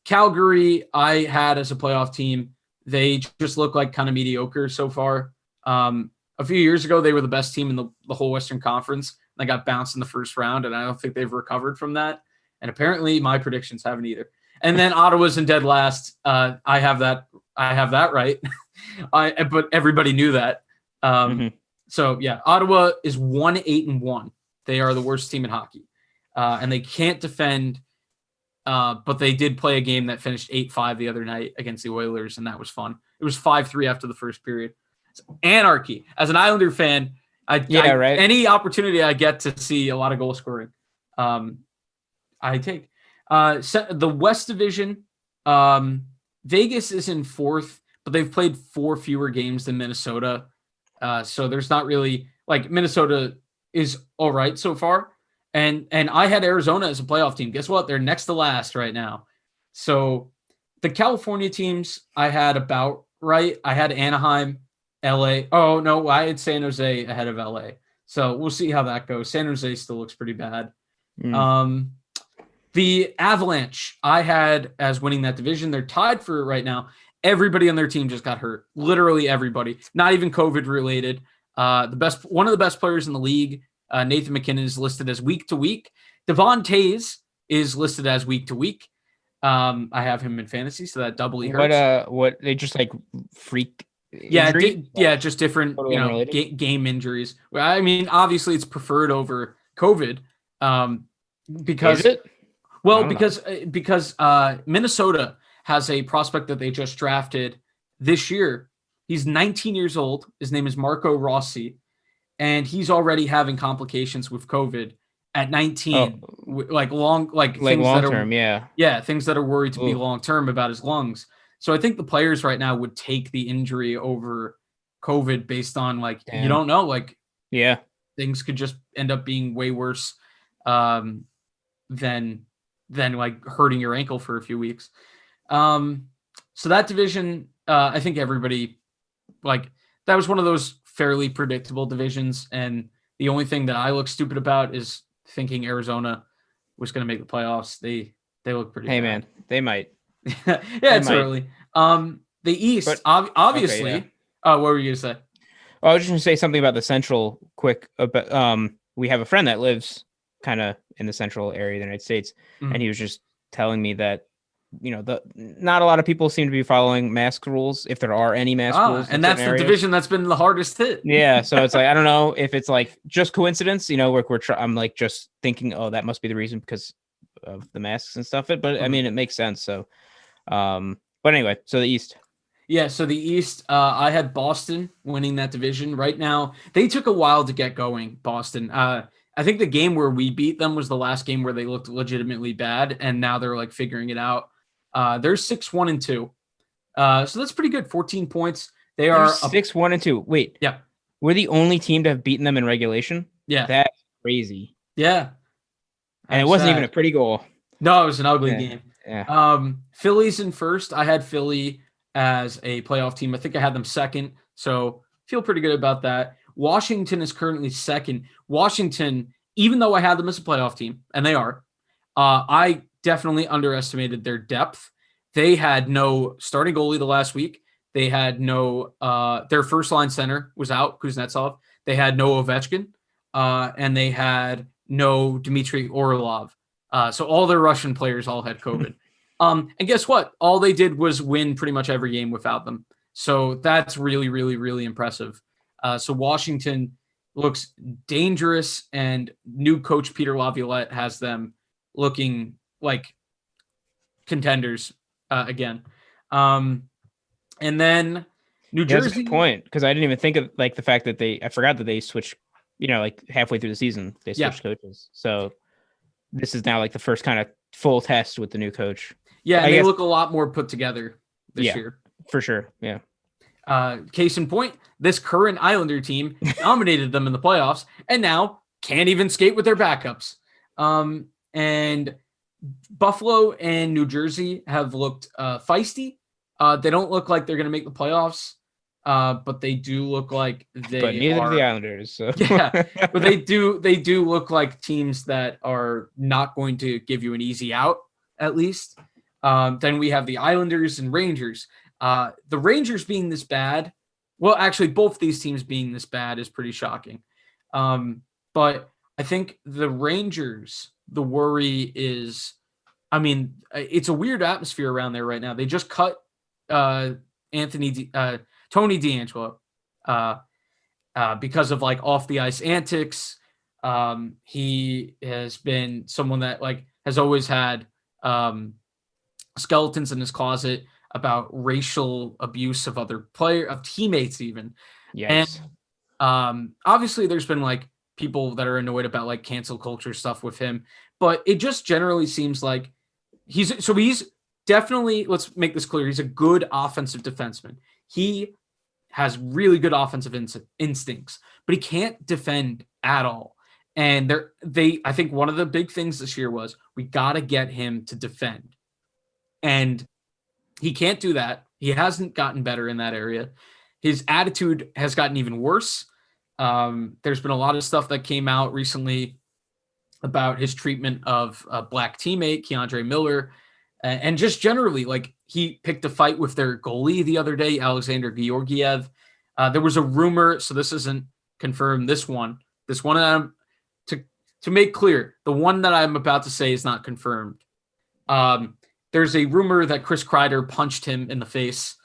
Calgary, I had as a playoff team. They just look like kind of mediocre so far. A few years ago, they were the best team in the whole Western Conference. They got bounced in the first round, and I don't think they've recovered from that. And apparently, my predictions haven't either. And then Ottawa's in dead last. I have that right. But everybody knew that. So yeah, Ottawa is 1-8-1. They are the worst team in hockey, and they can't defend. But they did play a game that finished 8-5 the other night against the Oilers, and that was fun. It was 5-3 after the first period. It's anarchy. As an Islander fan, any opportunity I get to see a lot of goal scoring, I take. The West Division, Vegas is in 4th, but they've played 4 fewer games than Minnesota. So there's not really Minnesota is all right so far. And I had Arizona as a playoff team. Guess what? They're next to last right now. So the California teams I had about right. I had Anaheim, LA. Oh, no, I had San Jose ahead of LA. So we'll see how that goes. San Jose still looks pretty bad. The Avalanche I had as winning that division. They're tied for it right now. Everybody on their team just got hurt. Literally everybody. Not even COVID related. One of the best players in the league, Nathan McKinnon, is listed as week to week. Devon Tays is listed as week to week. I have him in fantasy, so that doubly hurts.
What they just freak?
Just different, game injuries. I mean, obviously, it's preferred over COVID, because
is it?
Well, because Minnesota has a prospect that they just drafted this year. He's 19 years old. His name is Marco Rossi, and he's already having complications with COVID at 19, long
term,
things that are worried to be long term about his lungs. So I think the players right now would take the injury over COVID based on you don't know, things could just end up being way worse than hurting your ankle for a few weeks. So that division, I think everybody that was one of those fairly predictable divisions. And the only thing that I look stupid about is thinking Arizona was going to make the playoffs. They look pretty bad.
Man, they might.
It's early. The East, obviously.
Okay,
what were you going to say?
I was just going to say something about the Central quick. We have a friend that lives kind of in the central area of the United States,
Mhm.
and he was just telling me that not a lot of people seem to be following mask rules, if there are any mask rules in
And
certain
that's the
areas.
division that's been the hardest hit.
Yeah, so it's like I don't know if it's like just coincidence, I'm like just thinking, oh, that must be the reason because of the masks and stuff. But I mean, it makes sense. So, but anyway, so the East.
Yeah, so the East, I had Boston winning that division. Right now, they took a while to get going, Boston. I think the game where we beat them was the last game where they looked legitimately bad, and now they're like figuring it out. They're 6-1-2. So that's pretty good. 14 points. They
They're
are
6-1-2. Wait,
yeah.
we're the only team to have beaten them in regulation.
Yeah.
That's crazy.
Yeah.
And it
That's
wasn't even a
sad.
pretty goal.
No, it was an ugly
Yeah.
game.
Yeah.
Philly's in first. I had Philly as a playoff team. I think I had them second, so feel pretty good about that. Washington is currently second. Washington, even though I had them as a playoff team, and they are, I definitely underestimated their depth. They had no starting goalie the last week. They had no their first line center was out, Kuznetsov. They had no Ovechkin, and they had no Dmitry Orlov. So all their Russian players all had COVID. And guess what? All they did was win pretty much every game without them. So that's really, really, really impressive. So Washington looks dangerous, and new coach Peter Laviolette has them looking like contenders again. And then New
Yeah, that's a
Jersey.
good point, because I didn't even think of like the fact that I forgot that they switched, like halfway through the season, they switched coaches. So this is now like the first kind of full test with the new coach.
Yeah, and they look a lot more put together this year.
For sure. Yeah.
Case in point, this current Islander team dominated them in the playoffs and now can't even skate with their backups. And Buffalo and New Jersey have looked feisty. They don't look like they're going to make the playoffs, but they do look like they
But neither
are.
do the Islanders. So.
Yeah, but they do look like teams that are not going to give you an easy out, at least. Then we have the Islanders and Rangers. The Rangers being this bad, well, actually, both these teams being this bad is pretty shocking. But I think the Rangers, the worry is, I mean, it's a weird atmosphere around there right now. They just cut Tony DeAngelo because of like off the ice antics. He has been someone that like has always had skeletons in his closet about racial abuse of teammates even.
Yes.
And obviously there's been like people that are annoyed about like cancel culture stuff with him, but it just generally seems like he's definitely, let's make this clear, he's a good offensive defenseman. He has really good offensive instincts, but he can't defend at all. And I think one of the big things this year was we got to get him to defend. And he can't do that. He hasn't gotten better in that area. His attitude has gotten even worse. There's been a lot of stuff that came out recently about his treatment of a black teammate, Keandre Miller, and just generally, like he picked a fight with their goalie the other day, Alexander Georgiev. There was a rumor, so this isn't confirmed. This one to make clear, the one that I'm about to say is not confirmed. There's a rumor that Chris Kreider punched him in the face.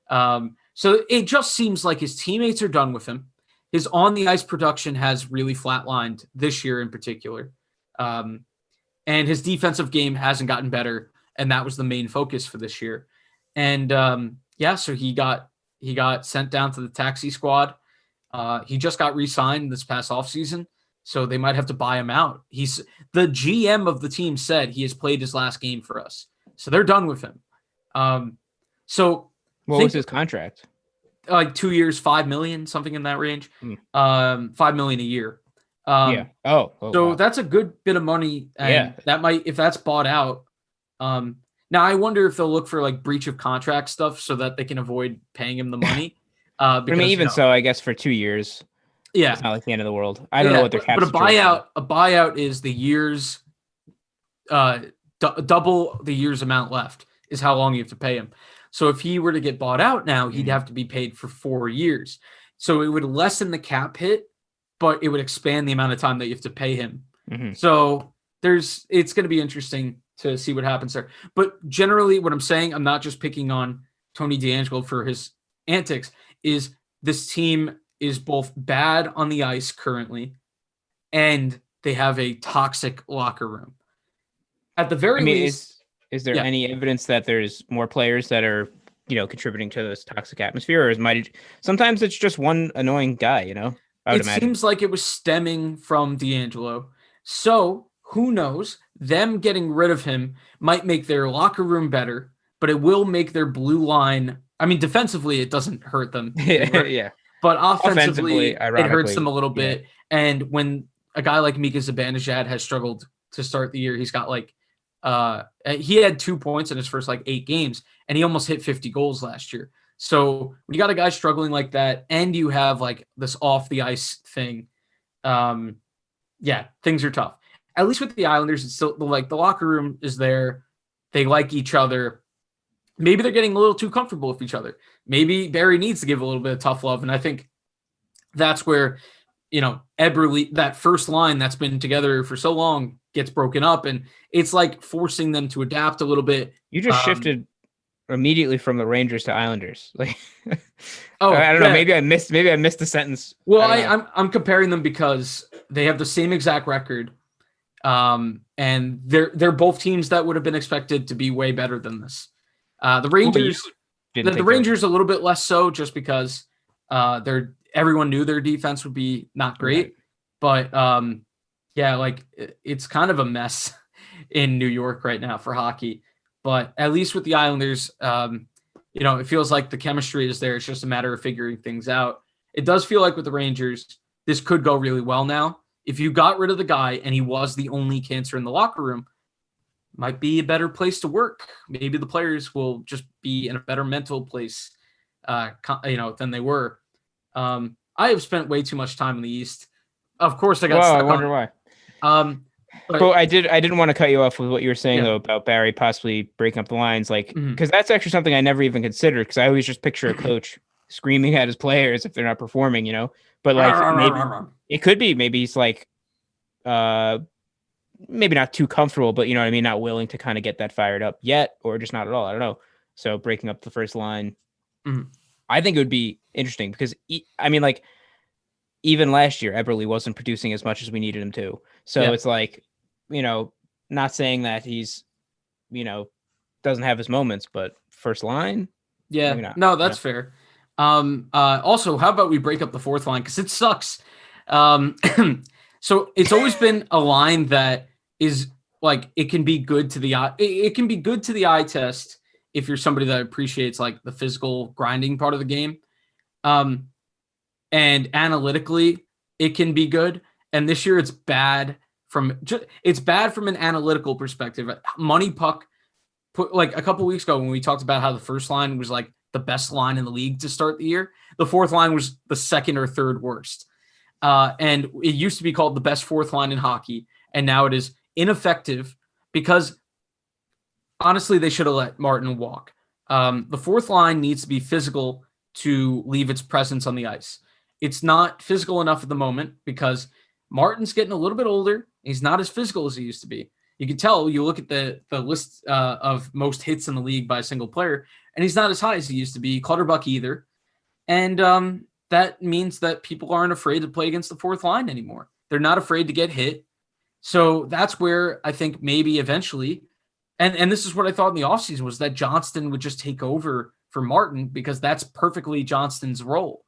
So it just seems like his teammates are done with him. His on-the-ice production has really flatlined this year in particular. And his defensive game hasn't gotten better, and that was the main focus for this year. And so he got sent down to the taxi squad. He just got re-signed this past offseason, so they might have to buy him out. The GM of the team said he has played his last game for us. So they're done with him. So
what was his contract?
Like 2 years, $5 million, something in that range. $5 million a year.
Yeah. So
wow. That's a good bit of money. And that might, if that's bought out. Now I wonder if they'll look for like breach of contract stuff so that they can avoid paying him the money.
Because, I mean, even so, I guess for 2 years,
yeah,
it's not like the end of the world. I don't know what their cap.
But a buyout is the years, double the year's amount left is how long you have to pay him. So if he were to get bought out now, he'd have to be paid for 4 years. So it would lessen the cap hit, but it would expand the amount of time that you have to pay him.
Mhm.
So it's going to be interesting to see what happens there. But generally, what I'm saying, I'm not just picking on Tony DeAngelo for his antics, is this team is both bad on the ice currently, and they have a toxic locker room. At the
I
very
mean,
least,
is there
yeah,
any evidence that there's more players that are, contributing to this toxic atmosphere, or sometimes it's just one annoying guy, I would
it
imagine.
seems like it was stemming from D'Angelo. So who knows? Them getting rid of him might make their locker room better, but it will make their blue line. I mean, defensively, it doesn't hurt them too, right?
Yeah.
But
Offensively,
offensively, it hurts them
ironically,
a little
yeah.
bit. And when a guy like Mika Zibanejad has struggled to start the year, he's got he had 2 points in his first 8 games, and he almost hit 50 goals last year. So when you got a guy struggling like that, and you have this off the ice thing, yeah, things are tough. At least with the Islanders, it's still the locker room is there. They like each other. Maybe they're getting a little too comfortable with each other. Maybe Barry needs to give a little bit of tough love, and I think that's where Eberle, that first line that's been together for so long, gets broken up, and it's like forcing them to adapt a little bit.
You just shifted immediately from the Rangers to Islanders. Like,
Oh
I don't know.
yeah.
Maybe I missed the sentence.
Well,
I don't know.
I'm comparing them because they have the same exact record, and they're both teams that would have been expected to be way better than this. The
Well, but you
Rangers,
didn't
the
think they were.
Rangers a little bit less so, just because everyone knew their defense would be not
Right.
great, but yeah, it's kind of a mess in New York right now for hockey. But at least with the Islanders, it feels like the chemistry is there. It's just a matter of figuring things out. It does feel like with the Rangers, this could go really well now. If you got rid of the guy and he was the only cancer in the locker room, might be a better place to work. Maybe the players will just be in a better mental place, than they were. I have spent way too much time in the East. Of course, I got
Well, I
stuck
wonder
on.
why.
But
But I didn't want to cut you off with what you were saying
yeah,
though about Barry possibly breaking up the lines, like
mhm.
because that's actually something I never even considered because I always just picture a coach screaming at his players if they're not performing, But like maybe it could be maybe he's like uh maybe not too comfortable, but you know what I mean, not willing to kind of get that fired up yet, or just not at all. I don't know. So breaking up the first line,
Mhm.
I think it would be interesting because I mean, like even last year, Eberle wasn't producing as much as we needed him to. So
Yeah,
it's like, not saying that he's, you know, doesn't have his moments, but first line,
yeah.
maybe not.
No, that's fair. Also, how about we break up the fourth line because it sucks. Um, so it's always been a line that is it can be good to the eye. It can be good to the eye test if you're somebody that appreciates the physical grinding part of the game. Um, and analytically, it can be good. And this year, it's bad from an analytical perspective. Money Puck put a couple weeks ago when we talked about how the first line was the best line in the league to start the year. The fourth line was the second or third worst. And it used to be called the best fourth line in hockey. And now it is ineffective because honestly, they should have let Martin walk. The fourth line needs to be physical to leave its presence on the ice. It's not physical enough at the moment because Martin's getting a little bit older. He's not as physical as he used to be. You can tell. You look at the list of most hits in the league by a single player, and he's not as high as he used to be. Clutterbuck either, and that means that people aren't afraid to play against the fourth line anymore. They're not afraid to get hit. So that's where I think maybe eventually, and this is what I thought in the offseason, was that Johnston would just take over for Martin because that's perfectly Johnston's role.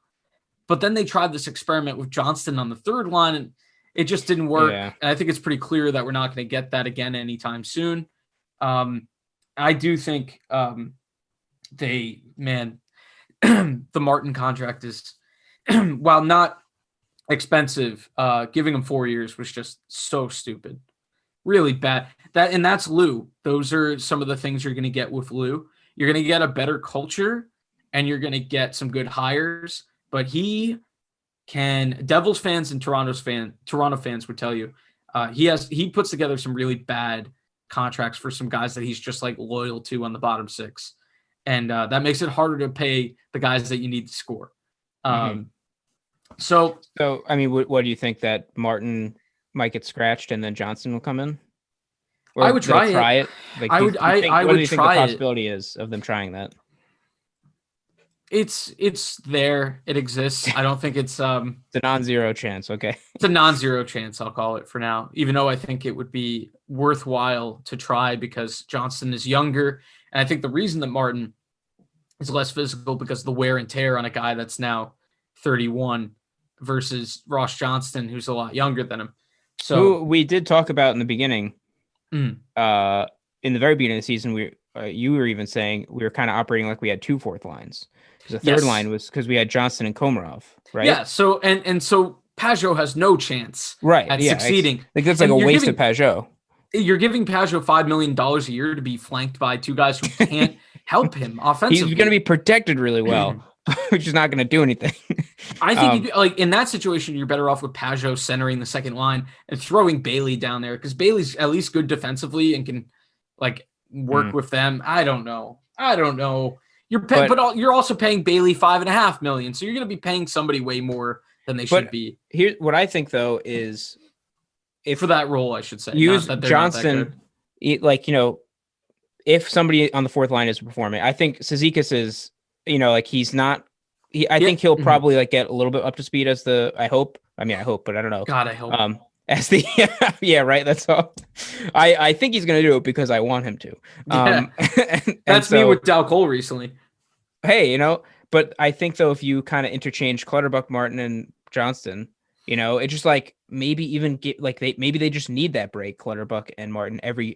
But then they tried this experiment with Johnston on the third line, and it just didn't work.
Yeah.
And I think it's pretty clear that we're not going to get that again anytime soon. I do think the Martin contract is, while not expensive, giving him 4 years was just so stupid. Really bad. That's Lou. Those are some of the things you're going to get with Lou. You're going to get a better culture, and you're going to get some good hires. But Devils fans and Toronto fans would tell you, he puts together some really bad contracts for some guys that he's just loyal to on the bottom six, and that makes it harder to pay the guys that you need to score.
Mm-hmm.
So
I mean, what do you think that Martin might get scratched and then Johnson will come in?
I
Or
would
they'll
try
try
it.
it? Like,
I would. I
what do
would
you think the
try it.
possibility is of them trying that?
It's there. It exists. I don't think it's
It's a non-zero chance. Okay.
it's a non-zero chance. I'll call it for now. Even though I think it would be worthwhile to try because Johnston is younger, and I think the reason that Martin is less physical because of the wear and tear on a guy that's now 31 versus Ross Johnston, who's a lot younger than him. So
Who we did talk about in the beginning,
mm,
in the very beginning of the season, you were even saying we were kind of operating like we had two fourth lines because the third
yes.
line was because we had Johnston and Komarov, right?
Yeah. So and so Pajot has no chance
Right.
at
Yeah.
succeeding.
Like that's like
And
a waste of Pajot.
you're giving Pajot $5 million a year to be flanked by two guys who can't help him offensively.
He's going to be protected really well, which is not going to do anything.
I think like in that situation, you're better off with Pajot centering the second line and throwing Bailey down there because Bailey's at least good defensively and can like work with them. I don't know. You're also paying Bailey $5.5 million, so you're going to be paying somebody way more than they should be.
Here, what I think though is,
if for that role, I should say,
use Johnston, like, you know, if somebody on the fourth line is performing, I think Cizikas is, you know, like he's not. I think he'll probably like get a little bit up to speed as the. I hope, but I don't know.
God, I hope.
As the yeah, right. That's all. I think he's gonna do it because I want him to.
Yeah. That's me with Dal Cole recently.
Hey, you know, but I think though if you kind of interchange Clutterbuck, Martin, and Johnston, you know, it just like maybe even get like maybe they just need that break, Clutterbuck and Martin every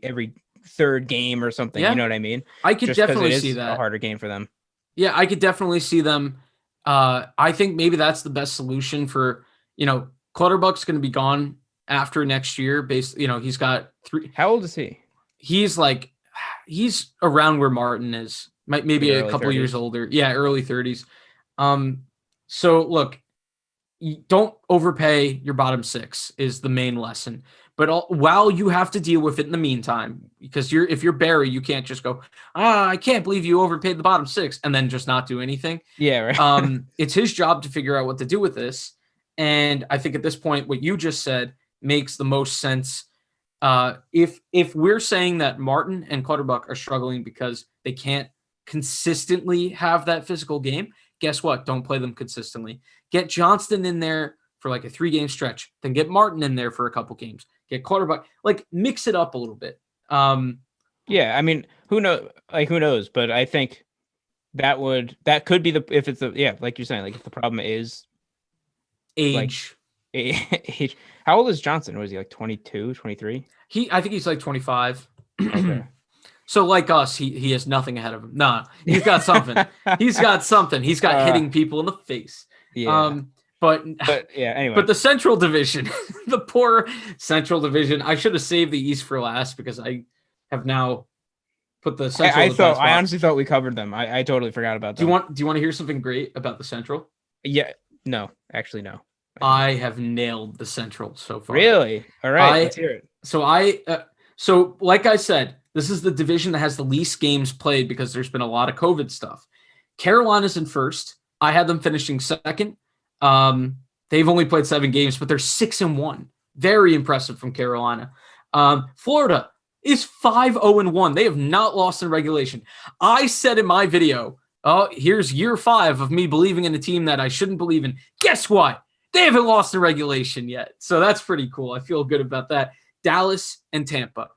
third game or something.
Yeah.
You know what I mean?
I could definitely see that.
A harder game for them.
Yeah, I could definitely see them. I think maybe that's the best solution for, you know, Clutterbuck's going to be gone after next year. Basically, you know, he's got 3.
How old is he?
He's around where Martin is, maybe a couple
30s.
Years older. Yeah, early 30s. So look, don't overpay your bottom 6 is the main lesson. But while you have to deal with it in the meantime, because if you're Barry, you can't just go, I can't believe you overpaid the bottom 6 and then just not do anything.
Yeah, right.
It's his job to figure out what to do with this. And I think at this point, what you just said makes the most sense. If we're saying that Martin and Clutterbuck are struggling because they can't consistently have that physical game, guess what? Don't play them consistently. Get Johnston in there for like a 3-game stretch, then get Martin in there for a couple games. Get Clutterbuck, like mix it up a little bit.
Yeah, I mean, who knows? But I think that could be like you're saying, like if the problem is
age.
Age. How old is Johnson? Was he like 22, 23?
I think he's like 25.
Okay.
So like us, he has nothing ahead of him. Nah, he's got something. He's got something. He's got hitting people in the face.
Yeah.
But
yeah, anyway.
But the Central Division, the poor Central Division. I should have saved the East for last because I have now put the Central.
I honestly thought we covered them. I totally forgot about them.
Do you want to hear something great about the Central?
Yeah. No, actually, no.
I have nailed the Central so far.
Really? All right. Let's hear it.
So like I said, this is the division that has the least games played because there's been a lot of COVID stuff. Carolina's in first. I had them finishing second. They've only played 7 games, but they're 6-1. Very impressive from Carolina. Florida is 5-0-1. They have not lost in regulation. I said in my video, here's year 5 of me believing in a team that I shouldn't believe in. Guess what? They haven't lost in regulation yet. So that's pretty cool. I feel good about that. Dallas and Tampa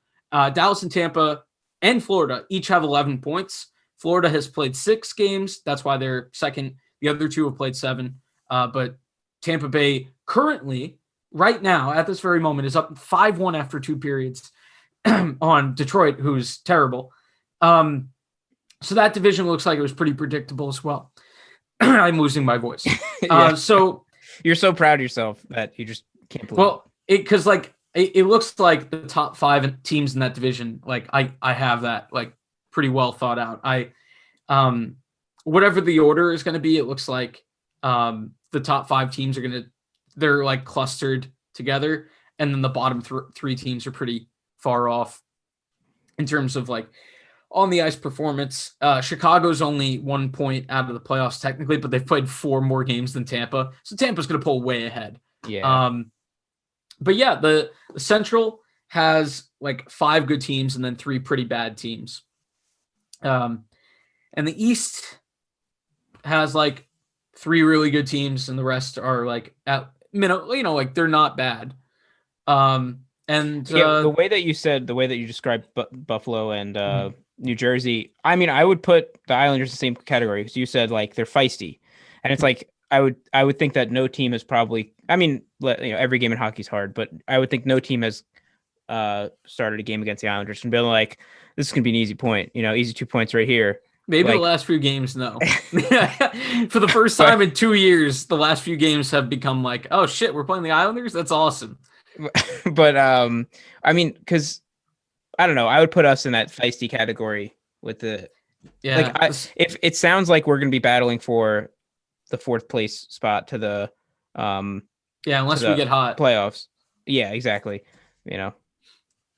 and Florida each have 11 points. Florida has played 6 games. That's why they're second. The other 2 have played 7. But Tampa Bay currently, right now, at this very moment, is up 5-1 after 2 periods on Detroit, who's terrible. So that division looks like it was pretty predictable as well. I'm losing my voice.
Yeah.
So
you're so proud of yourself that you just can't believe.
Well, because it looks like the top 5 teams in that division, like I have that like pretty well thought out. Whatever the order is going to be, it looks like the top 5 teams they're like clustered together, and then the bottom 3 teams are pretty far off in terms of like on the ice performance. Chicago's only 1 point out of the playoffs technically, but they've played 4 more games than Tampa, so Tampa's going to pull way ahead.
Yeah.
but yeah, the Central has like 5 good teams and then 3 pretty bad teams. And the East has like 3 really good teams, and the rest are like at like they're not bad. And
The way that you described Buffalo and
Mhm.
New Jersey, I mean, I would put the Islanders in the same category because you said like they're feisty, and it's like I would think that no team is probably. I mean, every game in hockey is hard, but I would think no team has started a game against the Islanders and been like, this is gonna be an easy point, easy 2 points right here.
Maybe the
Like,
last few games, no. For the first
but
time in 2 years, the last few games have become like, oh shit, we're playing the Islanders. That's awesome.
but I mean, because I don't know, I would put us in that feisty category with the
Yeah.
if it sounds like we're gonna be battling for the 4th place spot to the
Unless we get hot.
playoffs. Yeah, exactly.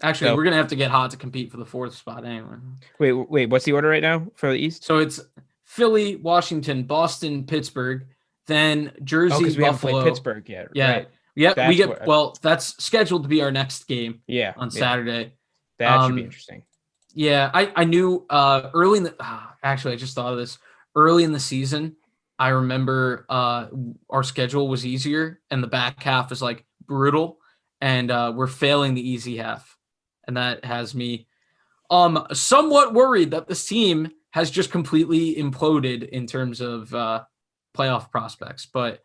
Actually,
So
we're gonna have to get hot to compete for the 4th spot anyway.
wait, what's the order right now for the East?
So it's Philly, Washington, Boston, Pittsburgh, then Jersey,
because we haven't
Buffalo.
played Pittsburgh yet.
Yeah.
Right.
Yeah, we
That's
get that's scheduled to be our next game
yeah
on Saturday.
That should be interesting.
Yeah, I knew early in the actually I just thought of this. Early in the season, I remember our schedule was easier and the back half is like brutal, and we're failing the easy half. And that has me somewhat worried that this team has just completely imploded in terms of playoff prospects. But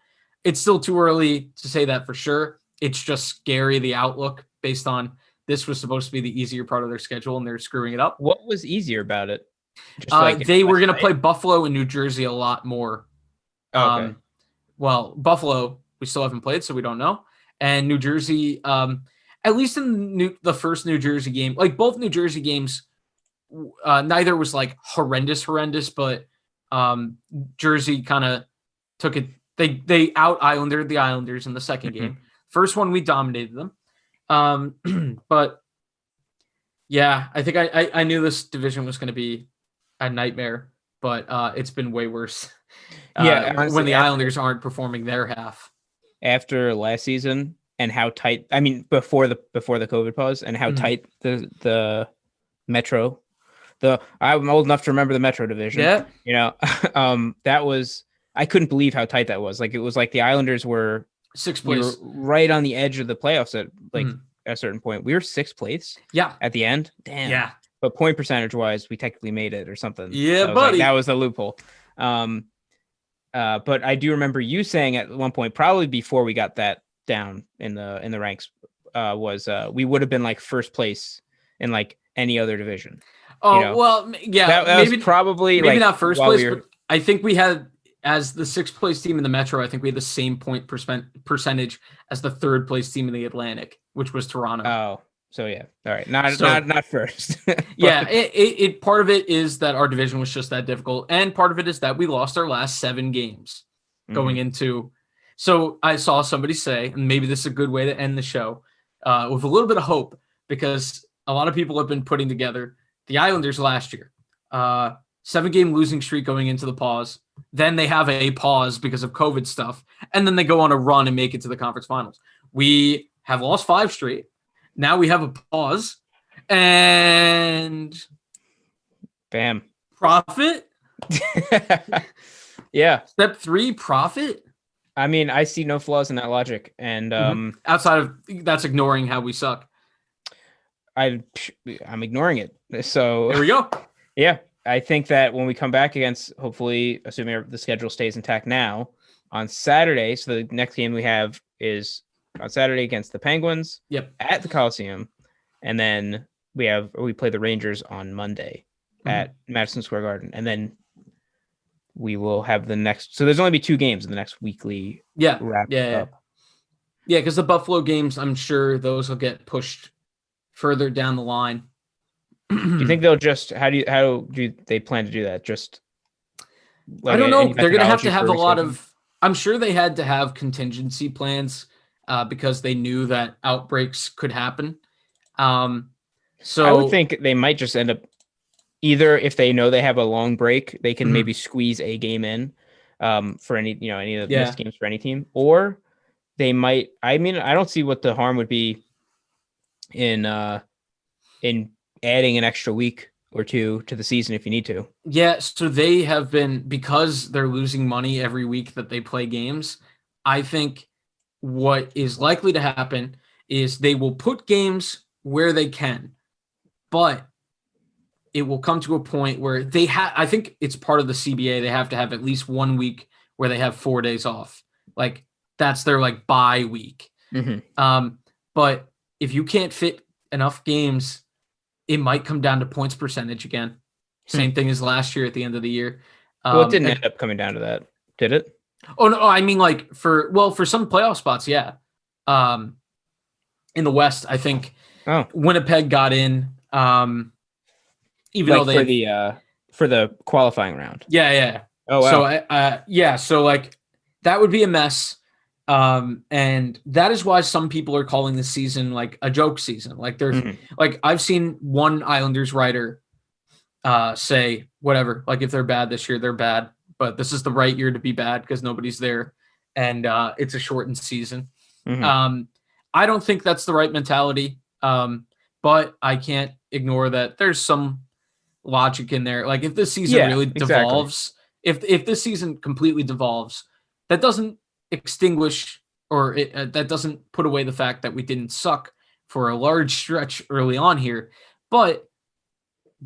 it's still too early to say that for sure. It's just scary, the outlook, based on this was supposed to be the easier part of their schedule and they're screwing it up.
What was easier about it? Just
They were going to play Buffalo and New Jersey a lot more.
Oh, okay.
Well, Buffalo, we still haven't played, so we don't know. And New Jersey, at least in the first New Jersey game, like both New Jersey games, neither was like horrendous, but Jersey kind of took it. They out Islandered the Islanders in the second game. First one, we dominated them. But yeah, I think I knew this division was going to be a nightmare, but it's been way worse.
Honestly,
when the Islanders aren't performing their half
after last season and how tight. I mean, before the COVID pause and how tight the Metro. I'm old enough to remember the Metro division.
Yeah,
that was. I couldn't believe how tight that was. Like it was like the Islanders were
6th place,
right on the edge of the playoffs at a certain point. We were 6th place.
Yeah,
at the end. Damn.
Yeah,
but point percentage wise, we technically made it or something.
Yeah, buddy.
That was the loophole. But I do remember you saying at one point, probably before we got that down in the ranks, was we would have been like 1st place in like any other division.
Oh, well, yeah,
that maybe was probably
maybe not 1st place, but I think we had, as the 6th place team in the Metro, I think we had the same point percentage as the 3rd place team in the Atlantic, which was Toronto.
Oh, so yeah, all right, not first.
Yeah, it part of it is that our division was just that difficult, and part of it is that we lost our last 7 games going into. So I saw somebody say, and maybe this is a good way to end the show, with a little bit of hope, because a lot of people have been putting together the Islanders last year, 7-game losing streak going into the pause. Then they have a pause because of COVID stuff, and then they go on a run and make it to the conference finals. We have lost 5 straight. Now we have a pause, and
bam,
profit.
Yeah.
Step 3, profit.
I mean, I see no flaws in that logic, and
outside of that's ignoring how we suck.
I'm ignoring it. So
there we go.
Yeah, I think that when we come back against, hopefully, assuming the schedule stays intact now, on Saturday. So the next game we have is on Saturday against the Penguins.
Yep.
At the Coliseum, and then we play the Rangers on Monday at Madison Square Garden, and then we will have the next. So there's only be 2 games in the next weekly. Wrap up.
Yeah, because the Buffalo games, I'm sure those will get pushed further down the line.
Do you think they'll just? How do they plan to do that? Just
I don't know. They're going to have a lot of. I'm sure they had to have contingency plans because they knew that outbreaks could happen. So
I would think they might just end up either, if they know they have a long break, they can maybe squeeze a game in for any of the missed games for any team, or they might. I mean, I don't see what the harm would be in adding an extra week or two to the season if you need to.
Yeah, so they have been, because they're losing money every week that they play games. I think what is likely to happen is they will put games where they can, but it will come to a point where they have, I think it's part of the CBA. They have to have at least 1 week where they have 4 days off. Like that's their like bye week. But if you can't fit enough games, it might come down to points percentage again. Same thing as last year at the end of the year.
Well, it didn't end up coming down to that, did it?
Oh no, I mean like for some playoff spots, yeah. In the West, I think Winnipeg got in. Even
like
though they
for the qualifying round.
Yeah.
Oh wow.
So so like that would be a mess. And that is why some people are calling this season like a joke season. Like there's like I've seen one Islanders writer say whatever, like if they're bad this year, they're bad, but this is the right year to be bad because nobody's there and it's a shortened season. I don't think that's the right mentality. But I can't ignore that there's some logic in there. Like if this season really devolves, if this season completely devolves, that doesn't extinguish or that doesn't put away the fact that we didn't suck for a large stretch early on here. But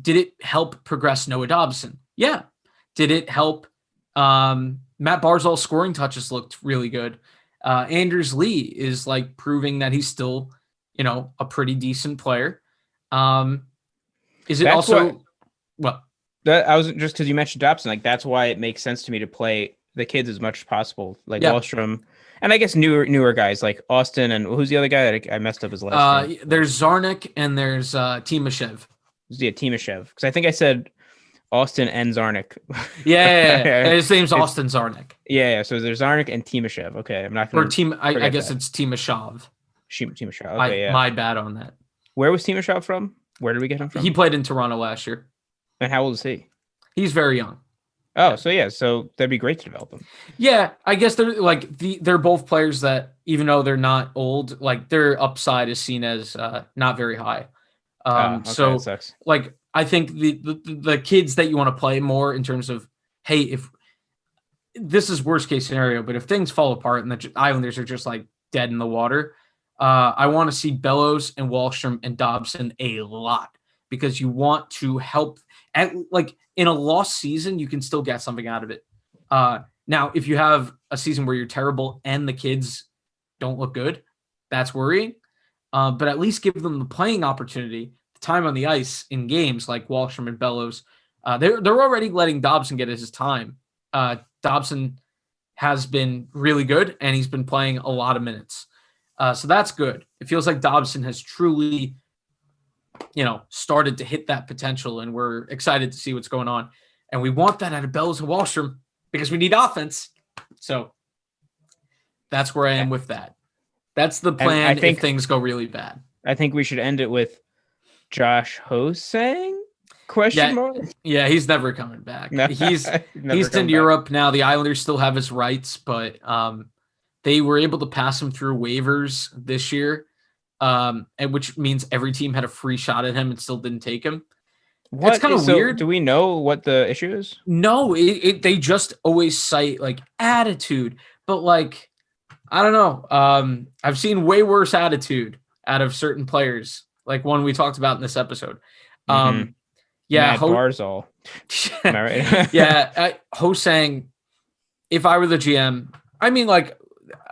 did it help progress Noah Dobson? Yeah. Did it help Matt Barzal's scoring touches looked really good. Anders Lee is like proving that he's still, a pretty decent player. Is it also
that I was just because you mentioned Dobson, like that's why it makes sense to me to play the kids as much as possible, like Wallstrom, and I guess newer guys like Austin and who's the other guy that I messed up his last name?
There's Zarnik and there's Timashev.
Yeah, Timashev, because I think I said Austin and Zarnik.
Yeah. His name's Austin Zarnik.
Yeah. So there's Zarnik and Timashev. Okay, I'm not going
to. I guess it's Timashev.
Timashev. Okay,
My bad on that.
Where was Timashev from? Where did we get him from?
He played in Toronto last year.
And how old is he?
He's very young.
Oh, so that'd be great to develop him.
Yeah, I guess they're both players that even though they're not old, like their upside is seen as not very high. So like I think the kids that you want to play more in terms of, hey, if this is worst case scenario, but if things fall apart and the Islanders are just like dead in the water, I want to see Bellows and Wallstrom and Dobson a lot because you want to help. Like in a lost season, you can still get something out of it. Now, if you have a season where you're terrible and the kids don't look good, that's worrying. But at least give them the playing opportunity, the time on the ice in games like Wallstrom and Bellows. They're already letting Dobson get his time. Dobson has been really good, and he's been playing a lot of minutes. So that's good. It feels like Dobson has truly, started to hit that potential, and we're excited to see what's going on. And we want that out of Bellows and Wallstrom because we need offense. So that's where I am with that. That's the plan. I think if things go really bad.
I think we should end it with Josh Hosang? Question mark?
Yeah, he's never coming back. No, he's in Europe now. The Islanders still have his rights, but they were able to pass him through waivers this year, and which means every team had a free shot at him and still didn't take him. It's kind of weird.
Do we know what the issue is?
No, they just always cite like attitude, but like I don't know. I've seen way worse attitude out of certain players, like one we talked about in this episode. Yeah,
Barzal. Am I right?
Yeah, Hosang. If I were the GM, I mean, like,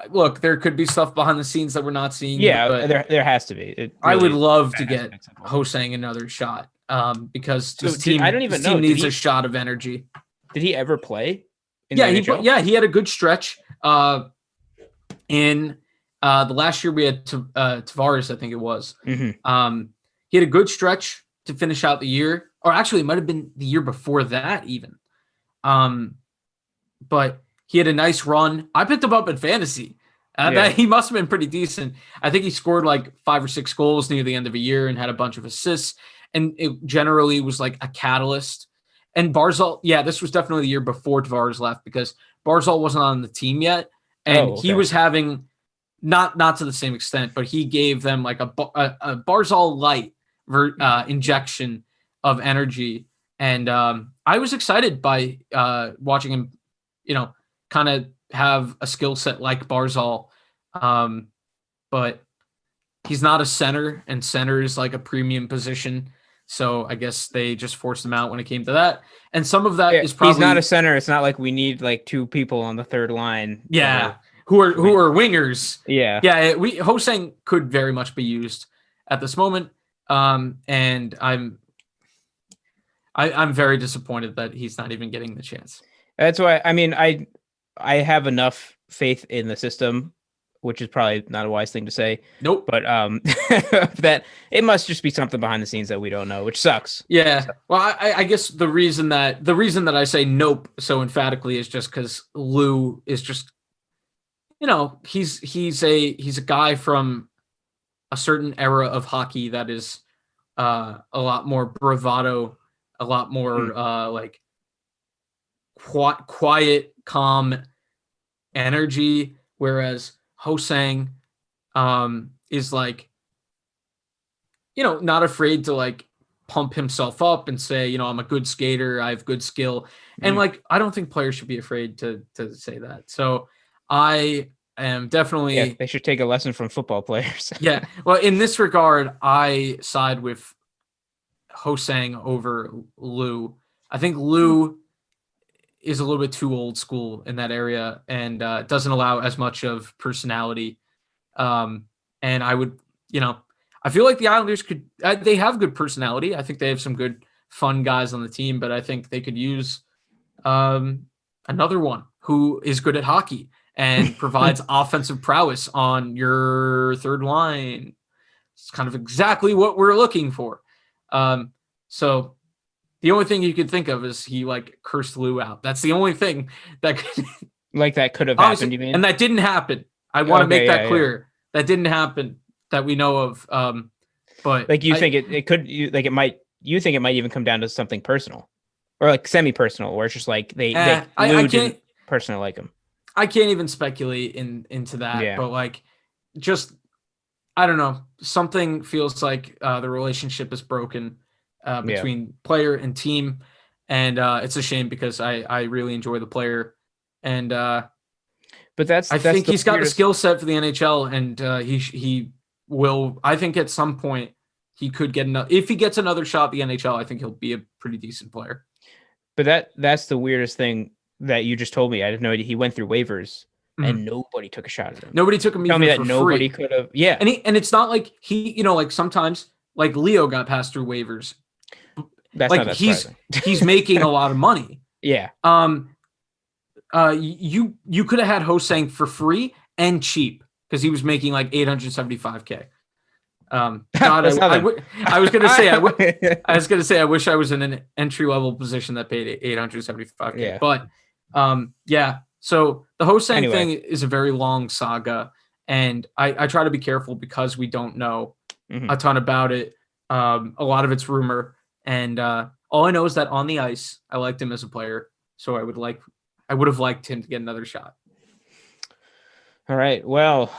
look, there could be stuff behind the scenes that we're not seeing.
Yeah, but there has to be.
I would love to get Hosang another shot, because this team, needs a shot of energy.
Did he ever play?
He had a good stretch. In the last year we had Tavares, I think it was. He had a good stretch to finish out the year, or actually it might have been the year before that even. But he had a nice run. I picked him up in fantasy. He must have been pretty decent. I think he scored like 5 or 6 goals near the end of a year and had a bunch of assists. And it generally was like a catalyst. And Barzal, this was definitely the year before Tavares left because Barzal wasn't on the team yet. And he was having not to the same extent, but he gave them like a Barzal light injection of energy. And I was excited by watching him, kind of have a skill set like Barzal. But he's not a center, and center is like a premium position. So I guess they just forced him out when it came to that. And some of that is probably...
He's not a center. It's not like we need like two people on the third line.
Yeah. Who are wingers.
Yeah.
Yeah. Ho-Sang could very much be used at this moment. And I'm very disappointed that he's not even getting the chance.
That's why, I mean, I have enough faith in the system, which is probably not a wise thing to say.
Nope.
But that it must just be something behind the scenes that we don't know, which sucks.
Yeah. So. Well, I guess the reason that I say nope so emphatically is just because Lou is just, he's a guy from a certain era of hockey that is a lot more bravado, a lot more like quiet, calm energy, whereas Ho-Sang is like, not afraid to like pump himself up and say, I'm a good skater, I have good skill. And like, I don't think players should be afraid to say that. So I am definitely...
Yeah, they should take a lesson from football players.
Yeah. Well, in this regard, I side with Ho-Sang over Lou. I think Lou is a little bit too old school in that area and doesn't allow as much of personality. And I would, I feel like the Islanders could, they have good personality. I think they have some good, fun guys on the team, but I think they could use another one who is good at hockey and provides offensive prowess on your third line. It's kind of exactly what we're looking for. So the only thing you could think of is he like cursed Lou out. That's the only thing that could
could have happened, you mean?
And that didn't happen. I want to make that clear. Yeah. That didn't happen that we know of. But
like you think it could, you think it might even come down to something personal or like semi-personal, where it's just like they I can't personally like him.
I can't even speculate into that, but like, just, I don't know. Something feels like the relationship is broken between player and team. And it's a shame because I really enjoy the player. And
but I
think he's got the skill set for the NHL, and he will, I think at some point he could get if he gets another shot at the NHL, I think he'll be a pretty decent player.
But that's the weirdest thing that you just told me. I didn't know he went through waivers and nobody took a shot at him.
Nobody took him. Tell me that
nobody could have. Yeah.
And it's not like he, like sometimes like Leo got passed through waivers.
That's
like
not that
he's making a lot of money.
Yeah.
You could have had Ho-Sang for free and cheap because he was making like $875K. God, I was gonna say I wish I was in an entry level position that paid $875K.
Yeah.
But yeah. So the Ho-Sang thing is a very long saga, and I try to be careful because we don't know a ton about it. A lot of it's rumor, and all I know is that on the ice, I liked him as a player, so I would have liked him to get another shot.
All right. Well,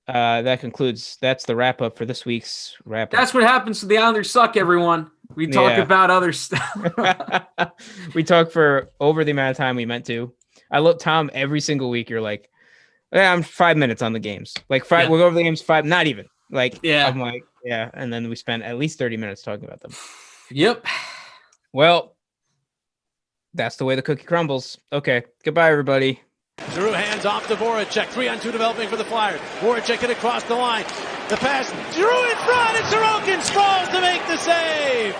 that's the wrap up for this week's wrap up.
That's what happens to the Islanders suck, everyone. We talk about other stuff.
We talk for over the amount of time we meant to. I look, Tom, every single week you're like, I'm 5 minutes on the games. Like we'll go over the games 5, not even. Like, I'm like, yeah. And then we spent at least 30 minutes talking about them.
Yep.
Well, that's the way the cookie crumbles. Okay. Goodbye, everybody.
Giroux hands off to Voracek. 3-on-2 developing for the Flyers. Voracek it across the line. The pass. Giroux in front, and Sorokin sprawls to make the save.